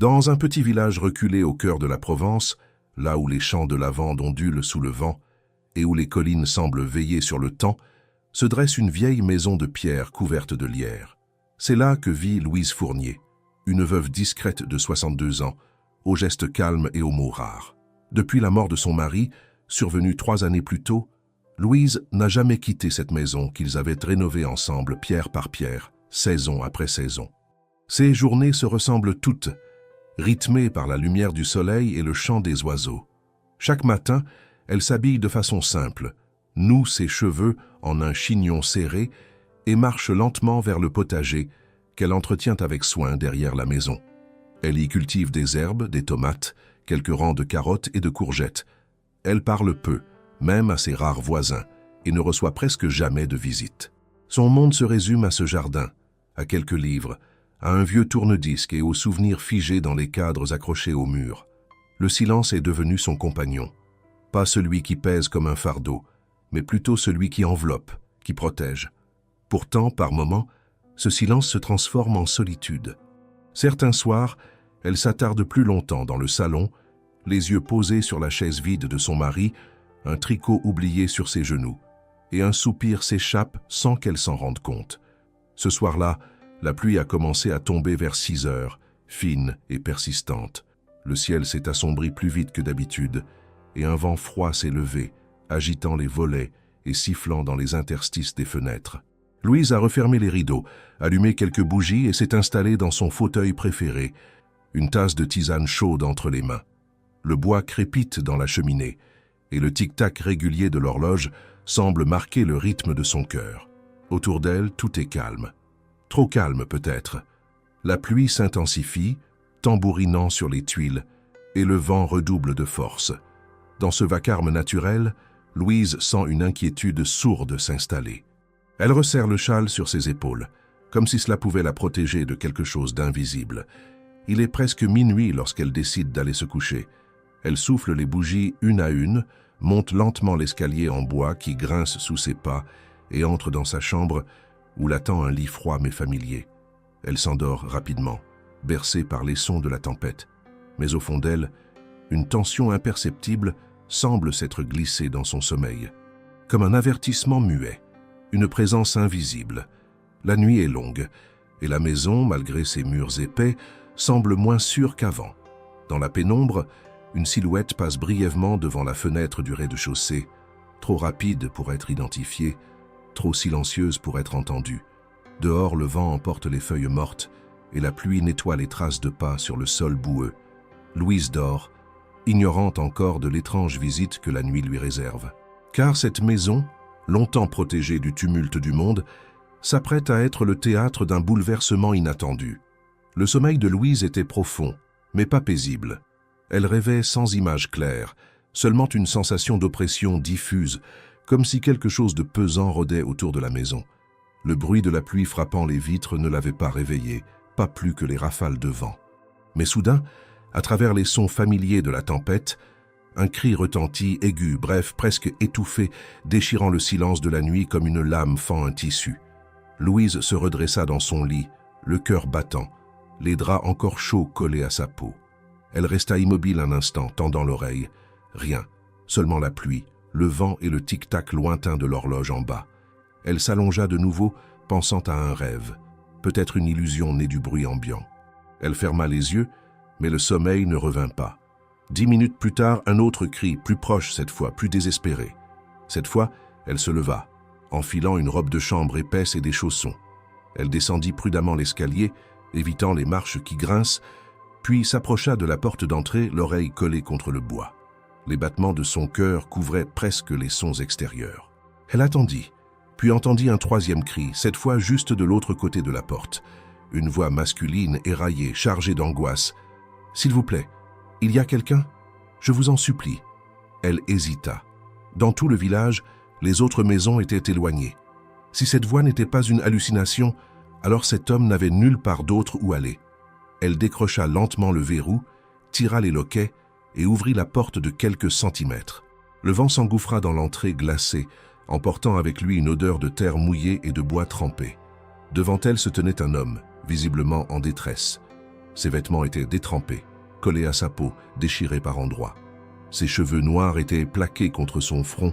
Dans un petit village reculé au cœur de la Provence, là où les champs de lavande ondulent sous le vent et où les collines semblent veiller sur le temps, se dresse une vieille maison de pierre couverte de lierre. C'est là que vit Louise Fournier, une veuve discrète de 62 ans, aux gestes calmes et aux mots rares. Depuis la mort de son mari, survenue 3 années plus tôt, Louise n'a jamais quitté cette maison qu'ils avaient rénovée ensemble, pierre par pierre, saison après saison. Ces journées se ressemblent toutes, rythmées par la lumière du soleil et le chant des oiseaux. Chaque matin, elle s'habille de façon simple, noue ses cheveux en un chignon serré et marche lentement vers le potager qu'elle entretient avec soin derrière la maison. Elle y cultive des herbes, des tomates, quelques rangs de carottes et de courgettes. Elle parle peu, même à ses rares voisins, et ne reçoit presque jamais de visites. Son monde se résume à ce jardin, à quelques livres, à un vieux tourne-disque et aux souvenirs figés dans les cadres accrochés au mur. Le silence est devenu son compagnon. Pas celui qui pèse comme un fardeau, mais plutôt celui qui enveloppe, qui protège. Pourtant, par moments, ce silence se transforme en solitude. Certains soirs, elle s'attarde plus longtemps dans le salon, les yeux posés sur la chaise vide de son mari, un tricot oublié sur ses genoux, et un soupir s'échappe sans qu'elle s'en rende compte. Ce soir-là, la pluie a commencé à tomber vers 6 heures, fine et persistante. Le ciel s'est assombri plus vite que d'habitude, et un vent froid s'est levé, agitant les volets et sifflant dans les interstices des fenêtres. Louise a refermé les rideaux, allumé quelques bougies et s'est installée dans son fauteuil préféré, une tasse de tisane chaude entre les mains. Le bois crépite dans la cheminée, et le tic-tac régulier de l'horloge semble marquer le rythme de son cœur. Autour d'elle, tout est calme. Trop calme peut-être. La pluie s'intensifie, tambourinant sur les tuiles, et le vent redouble de force. Dans ce vacarme naturel, Louise sent une inquiétude sourde s'installer. Elle resserre le châle sur ses épaules, comme si cela pouvait la protéger de quelque chose d'invisible. Il est presque minuit lorsqu'elle décide d'aller se coucher. Elle souffle les bougies une à une, monte lentement l'escalier en bois qui grince sous ses pas et entre dans sa chambre où l'attend un lit froid mais familier. Elle s'endort rapidement, bercée par les sons de la tempête. Mais au fond d'elle, une tension imperceptible semble s'être glissée dans son sommeil, comme un avertissement muet, une présence invisible. La nuit est longue, et la maison, malgré ses murs épais, semble moins sûre qu'avant. Dans la pénombre, une silhouette passe brièvement devant la fenêtre du rez-de-chaussée, trop rapide pour être identifiée, trop silencieuse pour être entendue. Dehors, le vent emporte les feuilles mortes et la pluie nettoie les traces de pas sur le sol boueux. Louise dort, ignorante encore de l'étrange visite que la nuit lui réserve. Car cette maison, longtemps protégée du tumulte du monde, s'apprête à être le théâtre d'un bouleversement inattendu. Le sommeil de Louise était profond, mais pas paisible. Elle rêvait sans image claire, seulement une sensation d'oppression diffuse, comme si quelque chose de pesant rôdait autour de la maison. Le bruit de la pluie frappant les vitres ne l'avait pas réveillée, pas plus que les rafales de vent. Mais soudain, à travers les sons familiers de la tempête, un cri retentit, aigu, bref, presque étouffé, déchirant le silence de la nuit comme une lame fend un tissu. Louise se redressa dans son lit, le cœur battant, les draps encore chauds collés à sa peau. Elle resta immobile un instant, tendant l'oreille. Rien, seulement la pluie, le vent et le tic-tac lointain de l'horloge en bas. Elle s'allongea de nouveau, pensant à un rêve, peut-être une illusion née du bruit ambiant. Elle ferma les yeux, mais le sommeil ne revint pas. 10 minutes plus tard, un autre cri, plus proche cette fois, plus désespéré. Cette fois, elle se leva, enfilant une robe de chambre épaisse et des chaussons. Elle descendit prudemment l'escalier, évitant les marches qui grincent, puis s'approcha de la porte d'entrée, l'oreille collée contre le bois. Les battements de son cœur couvraient presque les sons extérieurs. Elle attendit, puis entendit un troisième cri, cette fois juste de l'autre côté de la porte. Une voix masculine, éraillée, chargée d'angoisse. « S'il vous plaît, il y a quelqu'un? Je vous en supplie. » Elle hésita. Dans tout le village, les autres maisons étaient éloignées. Si cette voix n'était pas une hallucination, alors cet homme n'avait nulle part d'autre où aller. Elle décrocha lentement le verrou, tira les loquets et ouvrit la porte de quelques centimètres. Le vent s'engouffra dans l'entrée glacée, emportant avec lui une odeur de terre mouillée et de bois trempé. Devant elle se tenait un homme, visiblement en détresse. Ses vêtements étaient détrempés, collés à sa peau, déchirés par endroits. Ses cheveux noirs étaient plaqués contre son front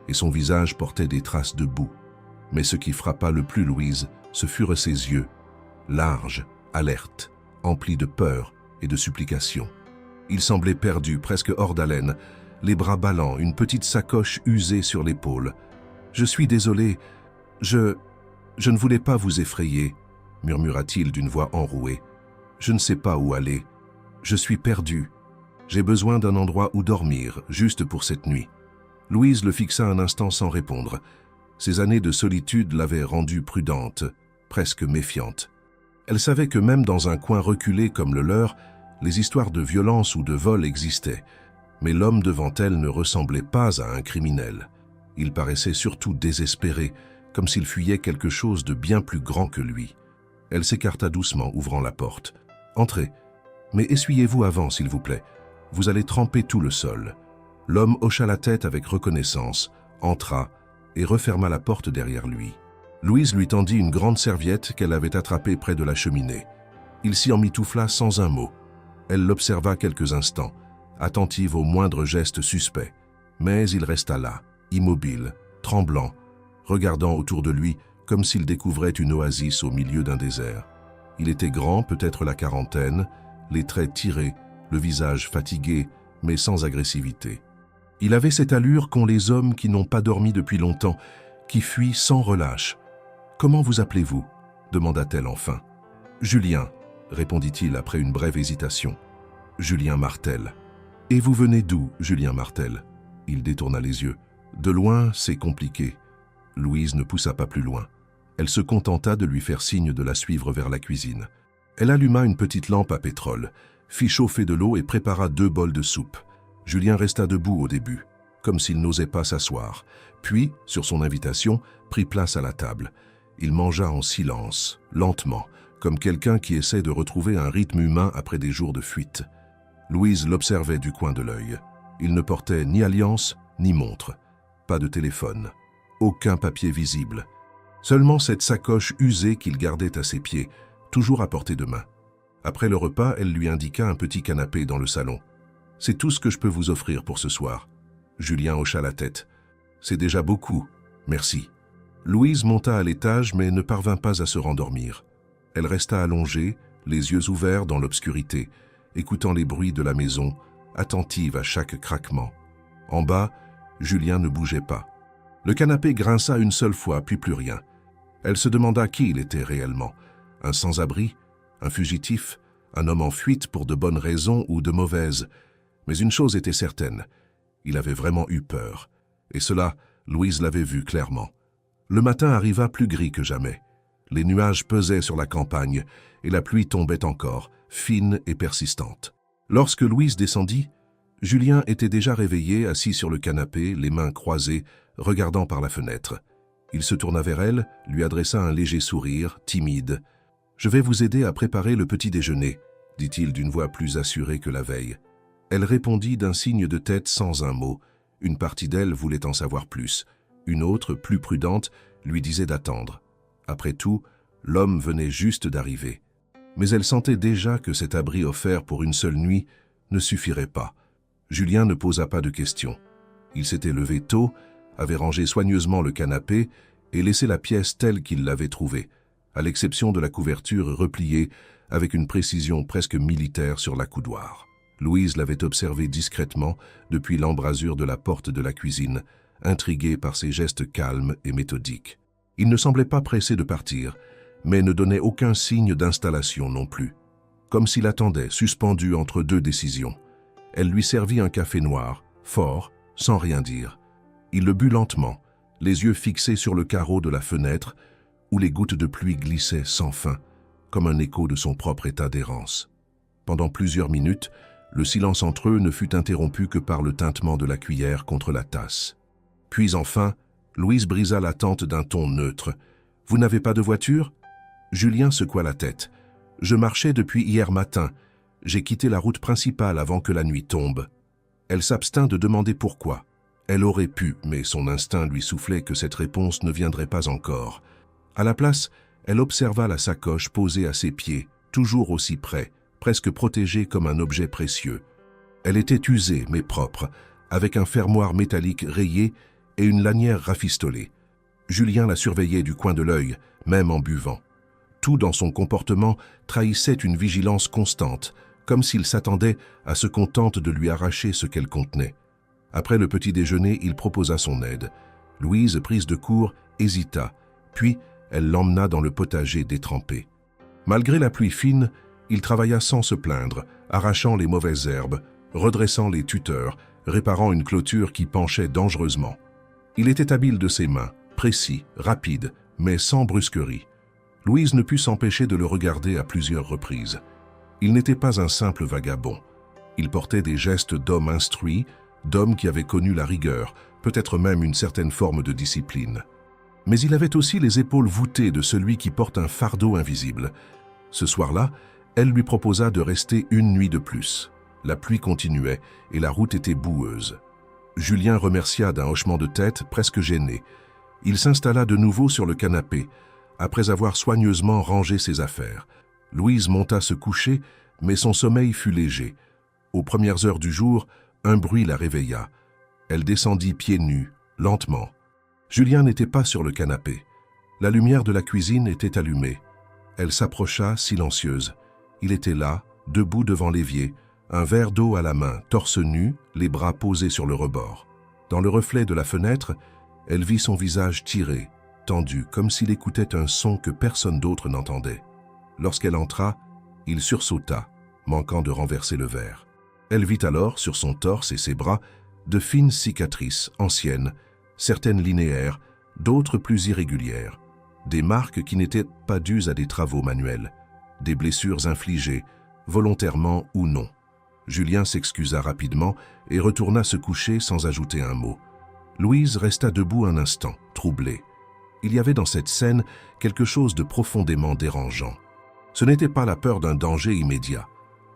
et son visage portait des traces de boue. Mais ce qui frappa le plus Louise, ce furent ses yeux, larges, alertes, emplis de peur et de supplication. Il semblait perdu, presque hors d'haleine, les bras ballants, une petite sacoche usée sur l'épaule. « Je suis désolé, je ne voulais pas vous effrayer, » murmura-t-il d'une voix enrouée. « Je ne sais pas où aller. Je suis perdu. J'ai besoin d'un endroit où dormir, juste pour cette nuit. » Louise le fixa un instant sans répondre. Ses années de solitude l'avaient rendue prudente, presque méfiante. Elle savait que même dans un coin reculé comme le leur, les histoires de violence ou de vol existaient. Mais l'homme devant elle ne ressemblait pas à un criminel. Il paraissait surtout désespéré, comme s'il fuyait quelque chose de bien plus grand que lui. Elle s'écarta doucement, ouvrant la porte. « Entrez, mais essuyez-vous avant, s'il vous plaît. Vous allez tremper tout le sol. » L'homme hocha la tête avec reconnaissance, entra et referma la porte derrière lui. Louise lui tendit une grande serviette qu'elle avait attrapée près de la cheminée. Il s'y emmitoufla sans un mot. Elle l'observa quelques instants, attentive au moindre geste suspect. Mais il resta là, immobile, tremblant, regardant autour de lui comme s'il découvrait une oasis au milieu d'un désert. Il était grand, peut-être la quarantaine, les traits tirés, le visage fatigué, mais sans agressivité. Il avait cette allure qu'ont les hommes qui n'ont pas dormi depuis longtemps, qui fuient sans relâche. « Comment vous appelez-vous » demanda-t-elle enfin. « Julien » répondit-il après une brève hésitation. « Julien Martel. »« Et vous venez d'où, Julien Martel » Il détourna les yeux. « De loin, c'est compliqué. » Louise ne poussa pas plus loin. Elle se contenta de lui faire signe de la suivre vers la cuisine. Elle alluma une petite lampe à pétrole, fit chauffer de l'eau et prépara 2 bols de soupe. Julien resta debout au début, comme s'il n'osait pas s'asseoir, puis, sur son invitation, prit place à la table. Il mangea en silence, lentement, comme quelqu'un qui essaie de retrouver un rythme humain après des jours de fuite. Louise l'observait du coin de l'œil. Il ne portait ni alliance, ni montre. Pas de téléphone. Aucun papier visible. Seulement cette sacoche usée qu'il gardait à ses pieds, toujours à portée de main. Après le repas, elle lui indiqua un petit canapé dans le salon. « C'est tout ce que je peux vous offrir pour ce soir. » Julien hocha la tête. « C'est déjà beaucoup. Merci. » Louise monta à l'étage mais ne parvint pas à se rendormir. Elle resta allongée, les yeux ouverts dans l'obscurité, écoutant les bruits de la maison, attentive à chaque craquement. En bas, Julien ne bougeait pas. Le canapé grinça une seule fois, puis plus rien. Elle se demanda qui il était réellement. Un sans-abri, un fugitif, un homme en fuite pour de bonnes raisons ou de mauvaises. Mais une chose était certaine, il avait vraiment eu peur. Et cela, Louise l'avait vu clairement. Le matin arriva plus gris que jamais. Les nuages pesaient sur la campagne et la pluie tombait encore, fine et persistante. Lorsque Louise descendit, Julien était déjà réveillé, assis sur le canapé, les mains croisées, regardant par la fenêtre. Il se tourna vers elle, lui adressa un léger sourire, timide. « Je vais vous aider à préparer le petit déjeuner », dit-il d'une voix plus assurée que la veille. Elle répondit d'un signe de tête sans un mot. Une partie d'elle voulait en savoir plus. Une autre, plus prudente, lui disait d'attendre. Après tout, l'homme venait juste d'arriver. Mais elle sentait déjà que cet abri offert pour une seule nuit ne suffirait pas. Julien ne posa pas de questions. Il s'était levé tôt, avait rangé soigneusement le canapé et laissé la pièce telle qu'il l'avait trouvée, à l'exception de la couverture repliée avec une précision presque militaire sur l'accoudoir. Louise l'avait observé discrètement depuis l'embrasure de la porte de la cuisine, intriguée par ses gestes calmes et méthodiques. Il ne semblait pas pressé de partir, mais ne donnait aucun signe d'installation non plus. Comme s'il attendait, suspendu entre 2 décisions. Elle lui servit un café noir, fort, sans rien dire. Il le but lentement, les yeux fixés sur le carreau de la fenêtre, où les gouttes de pluie glissaient sans fin, comme un écho de son propre état d'errance. Pendant plusieurs minutes, le silence entre eux ne fut interrompu que par le tintement de la cuillère contre la tasse. Puis enfin, Louise brisa l'attente d'un ton neutre. « Vous n'avez pas de voiture ?» Julien secoua la tête. « Je marchais depuis hier matin. J'ai quitté la route principale avant que la nuit tombe. » Elle s'abstint de demander pourquoi. Elle aurait pu, mais son instinct lui soufflait que cette réponse ne viendrait pas encore. À la place, elle observa la sacoche posée à ses pieds, toujours aussi près, presque protégée comme un objet précieux. Elle était usée mais propre, avec un fermoir métallique rayé et une lanière rafistolée. Julien la surveillait du coin de l'œil, même en buvant. Tout dans son comportement trahissait une vigilance constante, comme s'il s'attendait à ce qu'on tente de lui arracher ce qu'elle contenait. Après le petit déjeuner, il proposa son aide. Louise, prise de court, hésita, puis elle l'emmena dans le potager détrempé. Malgré la pluie fine, il travailla sans se plaindre, arrachant les mauvaises herbes, redressant les tuteurs, réparant une clôture qui penchait dangereusement. Il était habile de ses mains, précis, rapide, mais sans brusquerie. Louise ne put s'empêcher de le regarder à plusieurs reprises. Il n'était pas un simple vagabond. Il portait des gestes d'homme instruit, d'homme qui avait connu la rigueur, peut-être même une certaine forme de discipline. Mais il avait aussi les épaules voûtées de celui qui porte un fardeau invisible. Ce soir-là, elle lui proposa de rester une nuit de plus. La pluie continuait et la route était boueuse. Julien remercia d'un hochement de tête presque gêné. Il s'installa de nouveau sur le canapé, après avoir soigneusement rangé ses affaires. Louise monta se coucher, mais son sommeil fut léger. Aux premières heures du jour, un bruit la réveilla. Elle descendit pieds nus, lentement. Julien n'était pas sur le canapé. La lumière de la cuisine était allumée. Elle s'approcha, silencieuse. Il était là, debout devant l'évier, un verre d'eau à la main, torse nu, les bras posés sur le rebord. Dans le reflet de la fenêtre, elle vit son visage tiré, tendu, comme s'il écoutait un son que personne d'autre n'entendait. Lorsqu'elle entra, il sursauta, manquant de renverser le verre. Elle vit alors, sur son torse et ses bras, de fines cicatrices, anciennes, certaines linéaires, d'autres plus irrégulières, des marques qui n'étaient pas dues à des travaux manuels, des blessures infligées, volontairement ou non. Julien s'excusa rapidement et retourna se coucher sans ajouter un mot. Louise resta debout un instant, troublée. Il y avait dans cette scène quelque chose de profondément dérangeant. Ce n'était pas la peur d'un danger immédiat,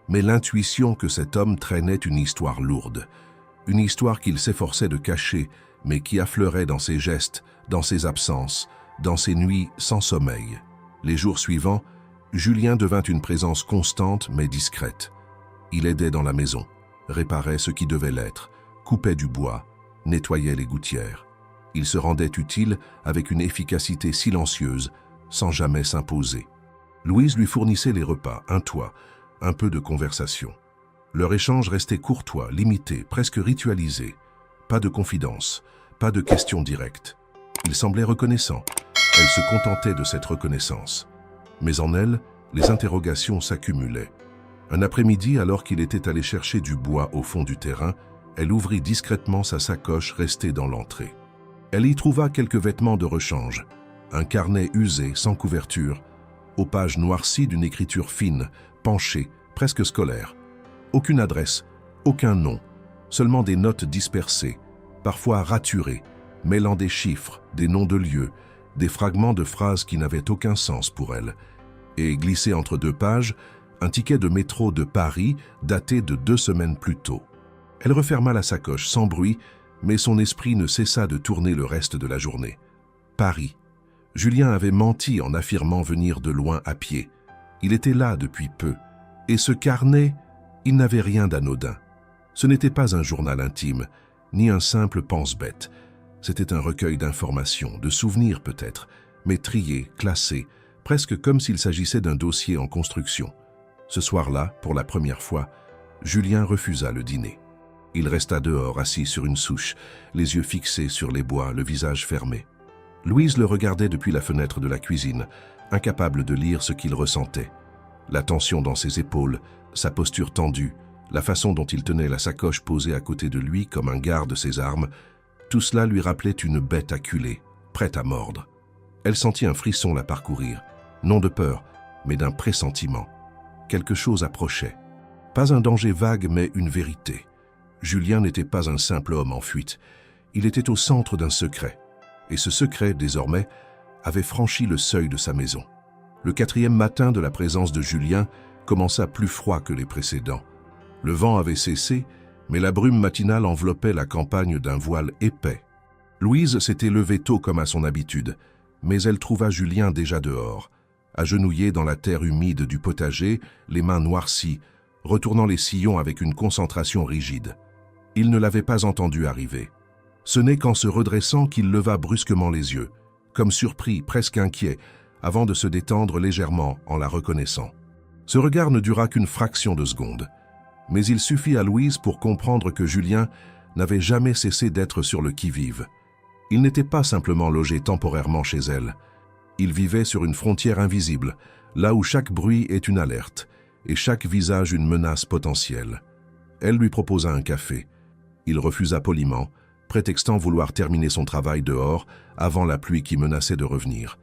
mais l'intuition que cet homme traînait une histoire lourde, une histoire qu'il s'efforçait de cacher, mais qui affleurait dans ses gestes, dans ses absences, dans ses nuits sans sommeil. Les jours suivants, Julien devint une présence constante mais discrète. Il aidait dans la maison, réparait ce qui devait l'être, coupait du bois, nettoyait les gouttières. Il se rendait utile avec une efficacité silencieuse, sans jamais s'imposer. Louise lui fournissait les repas, un toit, un peu de conversation. Leur échange restait courtois, limité, presque ritualisé. Pas de confidence, pas de questions directes. Il semblait reconnaissant. Elle se contentait de cette reconnaissance. Mais en elle, les interrogations s'accumulaient. Un après-midi, alors qu'il était allé chercher du bois au fond du terrain, elle ouvrit discrètement sa sacoche restée dans l'entrée. Elle y trouva quelques vêtements de rechange, un carnet usé, sans couverture, aux pages noircies d'une écriture fine, penchée, presque scolaire. Aucune adresse, aucun nom, seulement des notes dispersées, parfois raturées, mêlant des chiffres, des noms de lieux, des fragments de phrases qui n'avaient aucun sens pour elle. Et glissé entre deux pages, un ticket de métro de Paris daté de 2 semaines plus tôt. Elle referma la sacoche sans bruit, mais son esprit ne cessa de tourner le reste de la journée. Paris. Julien avait menti en affirmant venir de loin à pied. Il était là depuis peu. Et ce carnet, il n'avait rien d'anodin. Ce n'était pas un journal intime, ni un simple pense-bête. C'était un recueil d'informations, de souvenirs peut-être, mais triés, classés, presque comme s'il s'agissait d'un dossier en construction. Ce soir-là, pour la première fois, Julien refusa le dîner. Il resta dehors, assis sur une souche, les yeux fixés sur les bois, le visage fermé. Louise le regardait depuis la fenêtre de la cuisine, incapable de lire ce qu'il ressentait. La tension dans ses épaules, sa posture tendue, la façon dont il tenait la sacoche posée à côté de lui comme un garde ses armes, tout cela lui rappelait une bête acculée, prête à mordre. Elle sentit un frisson la parcourir, non de peur, mais d'un pressentiment. Quelque chose approchait. Pas un danger vague, mais une vérité. Julien n'était pas un simple homme en fuite. Il était au centre d'un secret. Et ce secret, désormais, avait franchi le seuil de sa maison. Le 4e matin de la présence de Julien commença plus froid que les précédents. Le vent avait cessé, mais la brume matinale enveloppait la campagne d'un voile épais. Louise s'était levée tôt comme à son habitude, mais elle trouva Julien déjà dehors. agenouillé dans la terre humide du potager, les mains noircies, retournant les sillons avec une concentration rigide. Il ne l'avait pas entendu arriver. Ce n'est qu'en se redressant qu'il leva brusquement les yeux, comme surpris, presque inquiet, avant de se détendre légèrement en la reconnaissant. Ce regard ne dura qu'une fraction de seconde, mais il suffit à Louise pour comprendre que Julien n'avait jamais cessé d'être sur le qui-vive. Il n'était pas simplement logé temporairement chez elle. Il vivait sur une frontière invisible, là où chaque bruit est une alerte et chaque visage une menace potentielle. Elle lui proposa un café. Il refusa poliment, prétextant vouloir terminer son travail dehors avant la pluie qui menaçait de revenir.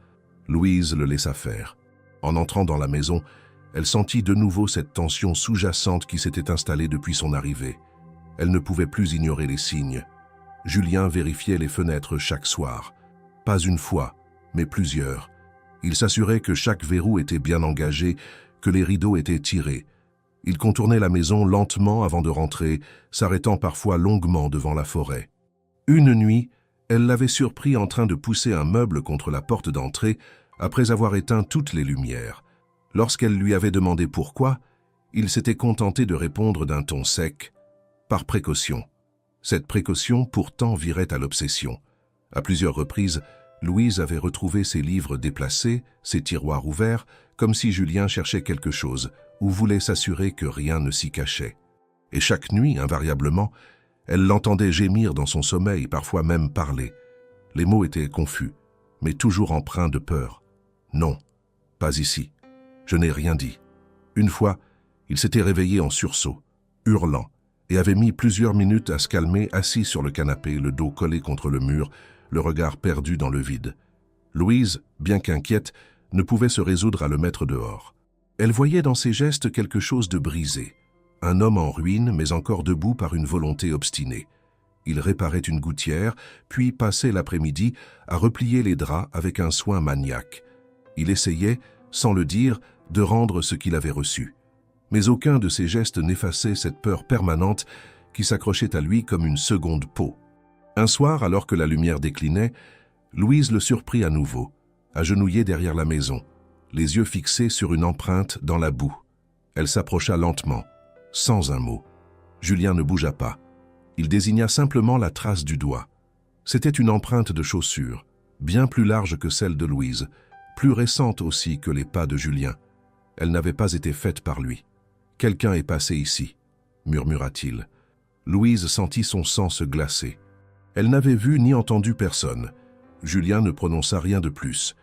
Louise le laissa faire. En entrant dans la maison, elle sentit de nouveau cette tension sous-jacente qui s'était installée depuis son arrivée. Elle ne pouvait plus ignorer les signes. Julien vérifiait les fenêtres chaque soir. Pas une fois, mais plusieurs. Il s'assurait que chaque verrou était bien engagé, que les rideaux étaient tirés. Il contournait la maison lentement avant de rentrer, s'arrêtant parfois longuement devant la forêt. Une nuit, elle l'avait surpris en train de pousser un meuble contre la porte d'entrée après avoir éteint toutes les lumières. Lorsqu'elle lui avait demandé pourquoi, il s'était contenté de répondre d'un ton sec, « par précaution ». Cette précaution pourtant virait à l'obsession. À plusieurs reprises, Louise avait retrouvé ses livres déplacés, ses tiroirs ouverts, comme si Julien cherchait quelque chose ou voulait s'assurer que rien ne s'y cachait. Et chaque nuit, invariablement, elle l'entendait gémir dans son sommeil, parfois même parler. Les mots étaient confus, mais toujours empreints de peur. « Non, pas ici. Je n'ai rien dit. » Une fois, il s'était réveillé en sursaut, hurlant, et avait mis plusieurs minutes à se calmer assis sur le canapé, le dos collé contre le mur, le regard perdu dans le vide. Louise, bien qu'inquiète, ne pouvait se résoudre à le mettre dehors. Elle voyait dans ses gestes quelque chose de brisé, un homme en ruine mais encore debout par une volonté obstinée. Il réparait une gouttière, puis passait l'après-midi à replier les draps avec un soin maniaque. Il essayait, sans le dire, de rendre ce qu'il avait reçu. Mais aucun de ses gestes n'effaçait cette peur permanente qui s'accrochait à lui comme une seconde peau. Un soir, alors que la lumière déclinait, Louise le surprit à nouveau, agenouillé derrière la maison, les yeux fixés sur une empreinte dans la boue. Elle s'approcha lentement, sans un mot. Julien ne bougea pas. Il désigna simplement la trace du doigt. C'était une empreinte de chaussure, bien plus large que celle de Louise, plus récente aussi que les pas de Julien. Elle n'avait pas été faite par lui. « Quelqu'un est passé ici », murmura-t-il. Louise sentit son sang se glacer. Elle n'avait vu ni entendu personne. Julien ne prononça rien de plus.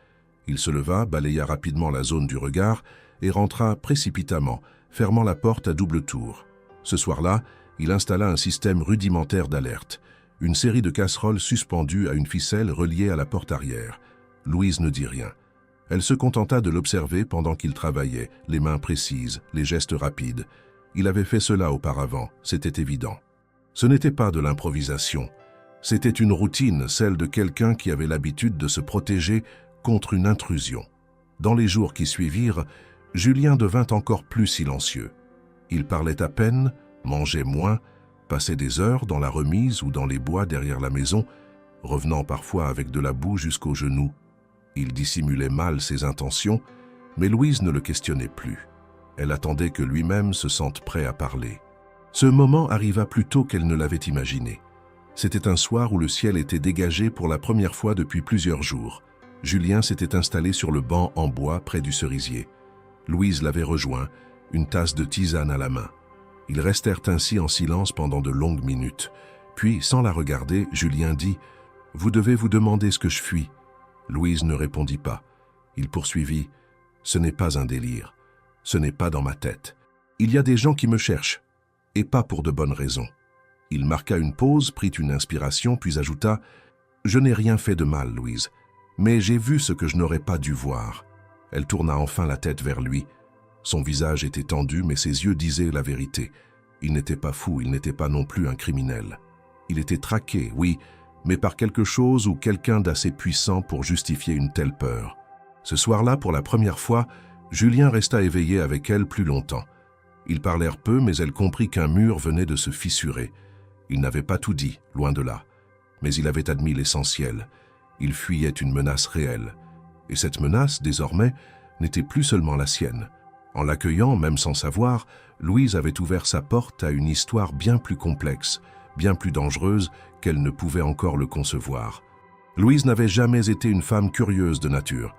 Il se leva, balaya rapidement la zone du regard et rentra précipitamment, fermant la porte à double tour. Ce soir-là, il installa un système rudimentaire d'alerte, une série de casseroles suspendues à une ficelle reliée à la porte arrière. Louise ne dit rien. Elle se contenta de l'observer pendant qu'il travaillait, les mains précises, les gestes rapides. Il avait fait cela auparavant, c'était évident. Ce n'était pas de l'improvisation. C'était une routine, celle de quelqu'un qui avait l'habitude de se protéger contre une intrusion. Dans les jours qui suivirent, Julien devint encore plus silencieux. Il parlait à peine, mangeait moins, passait des heures dans la remise ou dans les bois derrière la maison, revenant parfois avec de la boue jusqu'aux genoux. Il dissimulait mal ses intentions, mais Louise ne le questionnait plus. Elle attendait que lui-même se sente prêt à parler. Ce moment arriva plus tôt qu'elle ne l'avait imaginé. C'était un soir où le ciel était dégagé pour la première fois depuis plusieurs jours. Julien s'était installé sur le banc en bois près du cerisier. Louise l'avait rejoint, une tasse de tisane à la main. Ils restèrent ainsi en silence pendant de longues minutes. Puis, sans la regarder, Julien dit « Vous devez vous demander ce que je fuis. » Louise ne répondit pas. Il poursuivit « Ce n'est pas un délire. Ce n'est pas dans ma tête. Il y a des gens qui me cherchent, et pas pour de bonnes raisons. » Il marqua une pause, prit une inspiration, puis ajouta « Je n'ai rien fait de mal, Louise, mais j'ai vu ce que je n'aurais pas dû voir. » Elle tourna enfin la tête vers lui. Son visage était tendu, mais ses yeux disaient la vérité. Il n'était pas fou, il n'était pas non plus un criminel. Il était traqué, oui, mais par quelque chose ou quelqu'un d'assez puissant pour justifier une telle peur. Ce soir-là, pour la première fois, Julien resta éveillé avec elle plus longtemps. Ils parlèrent peu, mais elle comprit qu'un mur venait de se fissurer. Il n'avait pas tout dit, loin de là. Mais il avait admis l'essentiel. Il fuyait une menace réelle. Et cette menace, désormais, n'était plus seulement la sienne. En l'accueillant, même sans savoir, Louise avait ouvert sa porte à une histoire bien plus complexe, bien plus dangereuse qu'elle ne pouvait encore le concevoir. Louise n'avait jamais été une femme curieuse de nature.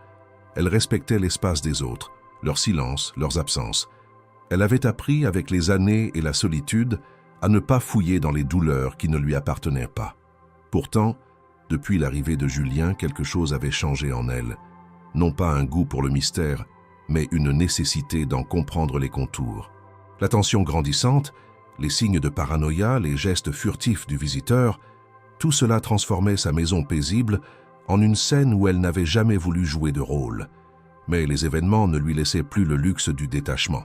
Elle respectait l'espace des autres, leur silence, leurs absences. Elle avait appris, avec les années et la solitude, à ne pas fouiller dans les douleurs qui ne lui appartenaient pas. Pourtant, depuis l'arrivée de Julien, quelque chose avait changé en elle. Non pas un goût pour le mystère, mais une nécessité d'en comprendre les contours. La tension grandissante, les signes de paranoïa, les gestes furtifs du visiteur, tout cela transformait sa maison paisible en une scène où elle n'avait jamais voulu jouer de rôle. Mais les événements ne lui laissaient plus le luxe du détachement.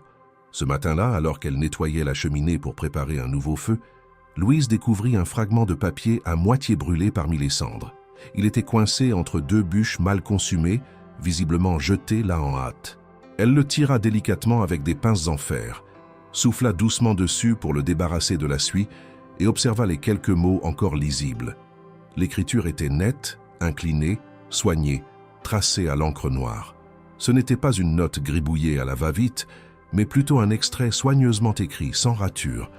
Ce matin-là, alors qu'elle nettoyait la cheminée pour préparer un nouveau feu, Louise découvrit un fragment de papier à moitié brûlé parmi les cendres. Il était coincé entre deux bûches mal consumées, visiblement jetées là en hâte. Elle le tira délicatement avec des pinces en fer, souffla doucement dessus pour le débarrasser de la suie et observa les quelques mots encore lisibles. L'écriture était nette, inclinée, soignée, tracée à l'encre noire. Ce n'était pas une note gribouillée à la va-vite, mais plutôt un extrait soigneusement écrit, sans rature.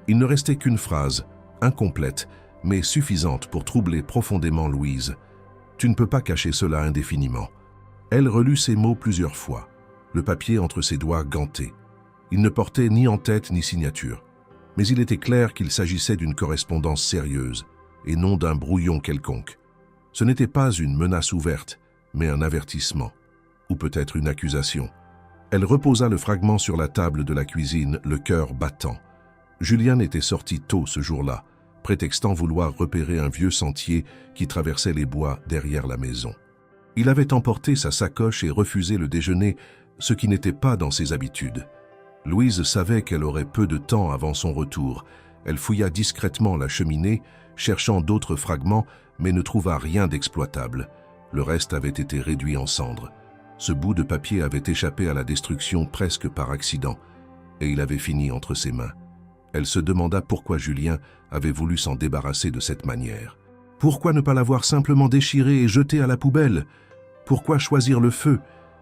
Il ne restait qu'une phrase, incomplète, mais suffisante pour troubler profondément Louise. « Tu ne peux pas cacher cela indéfiniment. » Elle relut ces mots plusieurs fois, le papier entre ses doigts gantés. Il ne portait ni en-tête ni signature. Mais il était clair qu'il s'agissait d'une correspondance sérieuse, et non d'un brouillon quelconque. Ce n'était pas une menace ouverte, mais un avertissement, ou peut-être une accusation. Elle reposa le fragment sur la table de la cuisine, le cœur battant. Julien était sorti tôt ce jour-là, prétextant vouloir repérer un vieux sentier qui traversait les bois derrière la maison. Il avait emporté sa sacoche et refusé le déjeuner, ce qui n'était pas dans ses habitudes. Louise savait qu'elle aurait peu de temps avant son retour. Elle fouilla discrètement la cheminée, cherchant d'autres fragments, mais ne trouva rien d'exploitable. Le reste avait été réduit en cendres. Ce bout de papier avait échappé à la destruction presque par accident, et il avait fini entre ses mains. Elle se demanda pourquoi Julien avait voulu s'en débarrasser de cette manière. Pourquoi ne pas l'avoir simplement déchiré et jeté à la poubelle? Pourquoi choisir le feu,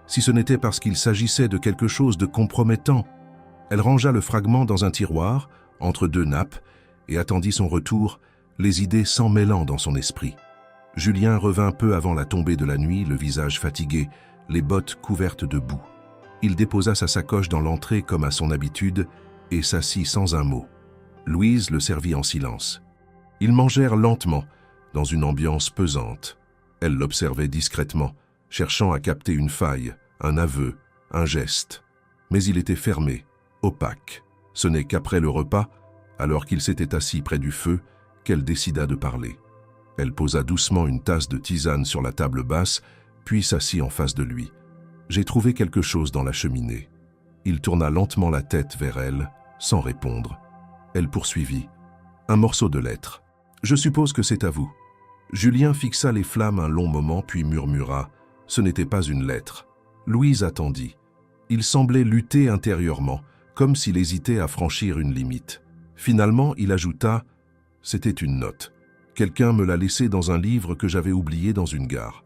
si ce n'était parce qu'il s'agissait de quelque chose de compromettant? Elle rangea le fragment dans un tiroir, entre deux nappes, et attendit son retour, les idées s'emmêlant dans son esprit. Julien revint peu avant la tombée de la nuit, le visage fatigué, les bottes couvertes de boue. Il déposa sa sacoche dans l'entrée comme à son habitude et s'assit sans un mot. Louise le servit en silence. Ils mangèrent lentement, dans une ambiance pesante. Elle l'observait discrètement, cherchant à capter une faille, un aveu, un geste. Mais il était fermé, opaque. Ce n'est qu'après le repas, alors qu'il s'était assis près du feu, qu'elle décida de parler. Elle posa doucement une tasse de tisane sur la table basse, puis s'assit en face de lui. « J'ai trouvé quelque chose dans la cheminée. » Il tourna lentement la tête vers elle, sans répondre. Elle poursuivit. « Un morceau de lettre. Je suppose que c'est à vous. » Julien fixa les flammes un long moment, puis murmura. Ce n'était pas une lettre. Louise attendit. Il semblait lutter intérieurement, comme s'il hésitait à franchir une limite. Finalement, il ajouta « C'était une note. Quelqu'un me l'a laissée dans un livre que j'avais oublié dans une gare. »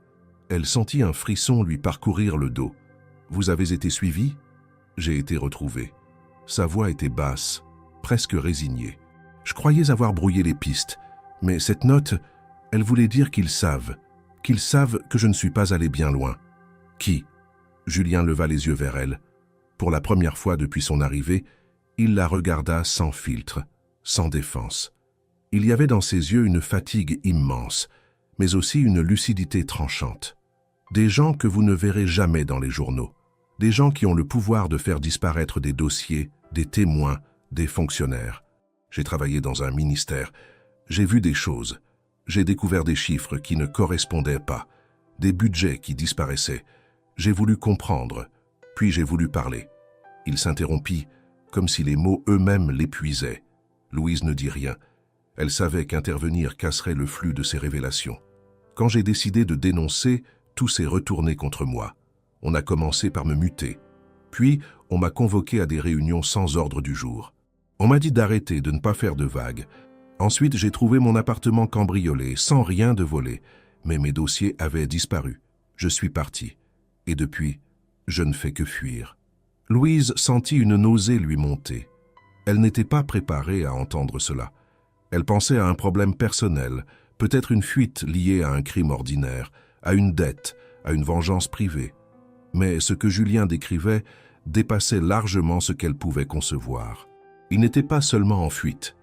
Elle sentit un frisson lui parcourir le dos. « Vous avez été suivi ?» J'ai été retrouvé. Sa voix était basse, presque résignée. Je croyais avoir brouillé les pistes, mais cette note, elle voulait dire qu'ils savent que je ne suis pas allé bien loin. Qui? Julien leva les yeux vers elle. Pour la première fois depuis son arrivée, il la regarda sans filtre, sans défense. Il y avait dans ses yeux une fatigue immense, mais aussi une lucidité tranchante. Des gens que vous ne verrez jamais dans les journaux. Des gens qui ont le pouvoir de faire disparaître des dossiers, des témoins, des fonctionnaires. J'ai travaillé dans un ministère. J'ai vu des choses. J'ai découvert des chiffres qui ne correspondaient pas, des budgets qui disparaissaient. J'ai voulu comprendre, puis j'ai voulu parler. Il s'interrompit, comme si les mots eux-mêmes l'épuisaient. Louise ne dit rien. Elle savait qu'intervenir casserait le flux de ses révélations. Quand j'ai décidé de dénoncer, tout s'est retourné contre moi. On a commencé par me muter. Puis, on m'a convoqué à des réunions sans ordre du jour. On m'a dit d'arrêter, de ne pas faire de vagues. Ensuite, j'ai trouvé mon appartement cambriolé, sans rien de volé. Mais mes dossiers avaient disparu. Je suis parti. Et depuis, Je ne fais que fuir. Louise sentit une nausée lui monter. Elle n'était pas préparée à entendre cela. Elle pensait à un problème personnel, peut-être une fuite liée à un crime ordinaire, à une dette, à une vengeance privée. Mais ce que Julien décrivait dépassait largement ce qu'elle pouvait concevoir. Il n'était pas seulement en fuite.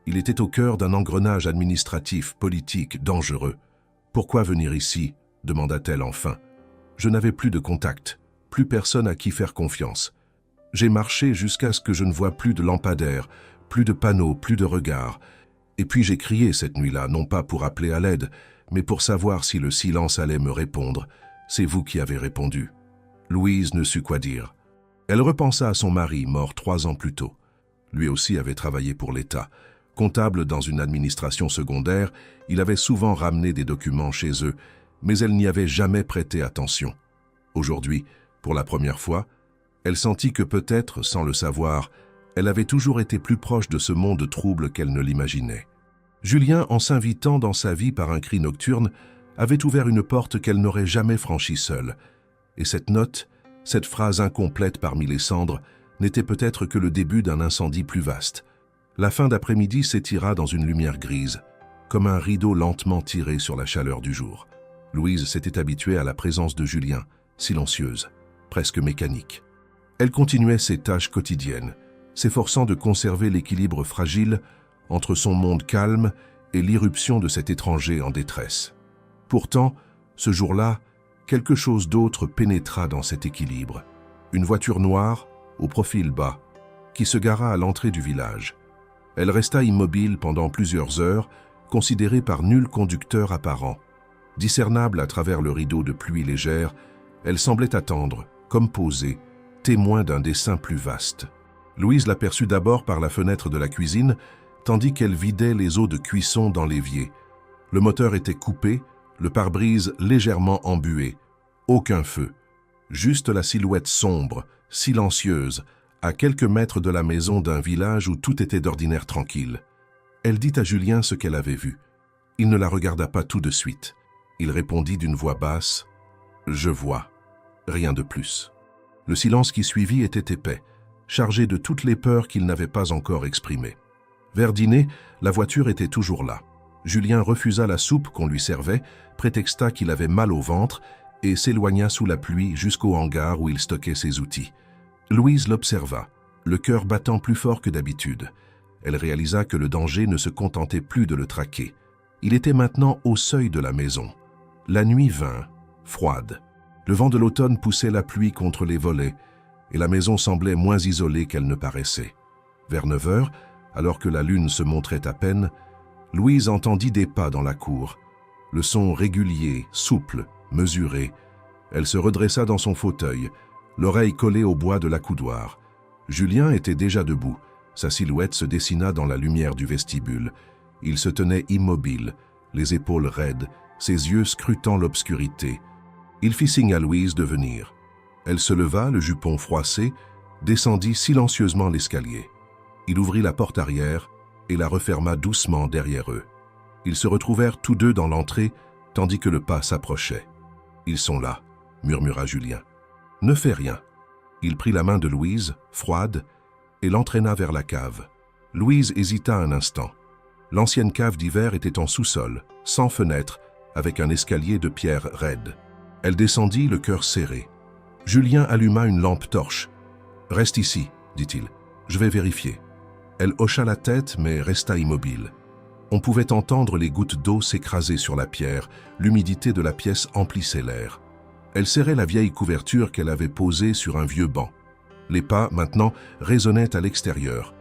Il était au cœur d'un engrenage administratif, politique, dangereux. « Pourquoi venir ici ?» demanda-t-elle enfin. « Je n'avais plus de contact, plus personne à qui faire confiance. J'ai marché jusqu'à ce que je ne vois plus de lampadaires, plus de panneaux, plus de regards. Et puis j'ai crié cette nuit-là, non pas pour appeler à l'aide, mais pour savoir si le silence allait me répondre. C'est vous qui avez répondu. » Louise ne sut quoi dire. Elle repensa à son mari, mort 3 ans plus tôt. Lui aussi avait travaillé pour l'État. Comptable dans une administration secondaire, il avait souvent ramené des documents chez eux, mais elle n'y avait jamais prêté attention. Aujourd'hui, pour la première fois, elle sentit que peut-être, sans le savoir, elle avait toujours été plus proche de ce monde trouble qu'elle ne l'imaginait. Julien, en s'invitant dans sa vie par un cri nocturne, avait ouvert une porte qu'elle n'aurait jamais franchie seule. Et cette note, cette phrase incomplète parmi les cendres, n'était peut-être que le début d'un incendie plus vaste. La fin d'après-midi s'étira dans une lumière grise, comme un rideau lentement tiré sur la chaleur du jour. Louise s'était habituée à la présence de Julien, silencieuse, presque mécanique. Elle continuait ses tâches quotidiennes, s'efforçant de conserver l'équilibre fragile entre son monde calme et l'irruption de cet étranger en détresse. Pourtant, ce jour-là, quelque chose d'autre pénétra dans cet équilibre. Une voiture noire, au profil bas, qui se gara à l'entrée du village. Elle resta immobile pendant plusieurs heures, considérée par nul conducteur apparent. Discernable à travers le rideau de pluie légère, elle semblait attendre, comme posée, témoin d'un dessein plus vaste. Louise l'aperçut d'abord par la fenêtre de la cuisine, tandis qu'elle vidait les eaux de cuisson dans l'évier. Le moteur était coupé, le pare-brise légèrement embué. Aucun feu. Juste la silhouette sombre, silencieuse, à quelques mètres de la maison d'un village où tout était d'ordinaire tranquille. Elle dit à Julien ce qu'elle avait vu. Il ne la regarda pas tout de suite. Il répondit d'une voix basse « Je vois. » Rien de plus. Le silence qui suivit était épais, chargé de toutes les peurs qu'il n'avait pas encore exprimées. Vers dîner, la voiture était toujours là. Julien refusa la soupe qu'on lui servait, prétexta qu'il avait mal au ventre et s'éloigna sous la pluie jusqu'au hangar où il stockait ses outils. Louise l'observa, le cœur battant plus fort que d'habitude. Elle réalisa que le danger ne se contentait plus de le traquer. Il était maintenant au seuil de la maison. La nuit vint, froide. Le vent de l'automne poussait la pluie contre les volets et la maison semblait moins isolée qu'elle ne paraissait. Vers 9 heures, alors que la lune se montrait à peine, Louise entendit des pas dans la cour. Le son régulier, souple, mesuré. Elle se redressa dans son fauteuil, l'oreille collée au bois de l'accoudoir. Julien était déjà debout. Sa silhouette se dessina dans la lumière du vestibule. Il se tenait immobile, les épaules raides, ses yeux scrutant l'obscurité. Il fit signe à Louise de venir. Elle se leva, le jupon froissé, descendit silencieusement l'escalier. Il ouvrit la porte arrière et la referma doucement derrière eux. Ils se retrouvèrent tous deux dans l'entrée, tandis que le pas s'approchait. « Ils sont là », murmura Julien. « Ne fais rien. » Il prit la main de Louise, froide, et l'entraîna vers la cave. Louise hésita un instant. L'ancienne cave d'hiver était en sous-sol, sans fenêtre, avec un escalier de pierre raide. Elle descendit, le cœur serré. Julien alluma une lampe torche. « Reste ici, dit-il. Je vais vérifier. » Elle hocha la tête, mais resta immobile. On pouvait entendre les gouttes d'eau s'écraser sur la pierre, l'humidité de la pièce emplissait l'air. Elle serrait la vieille couverture qu'elle avait posée sur un vieux banc. Les pas, maintenant, résonnaient à l'extérieur.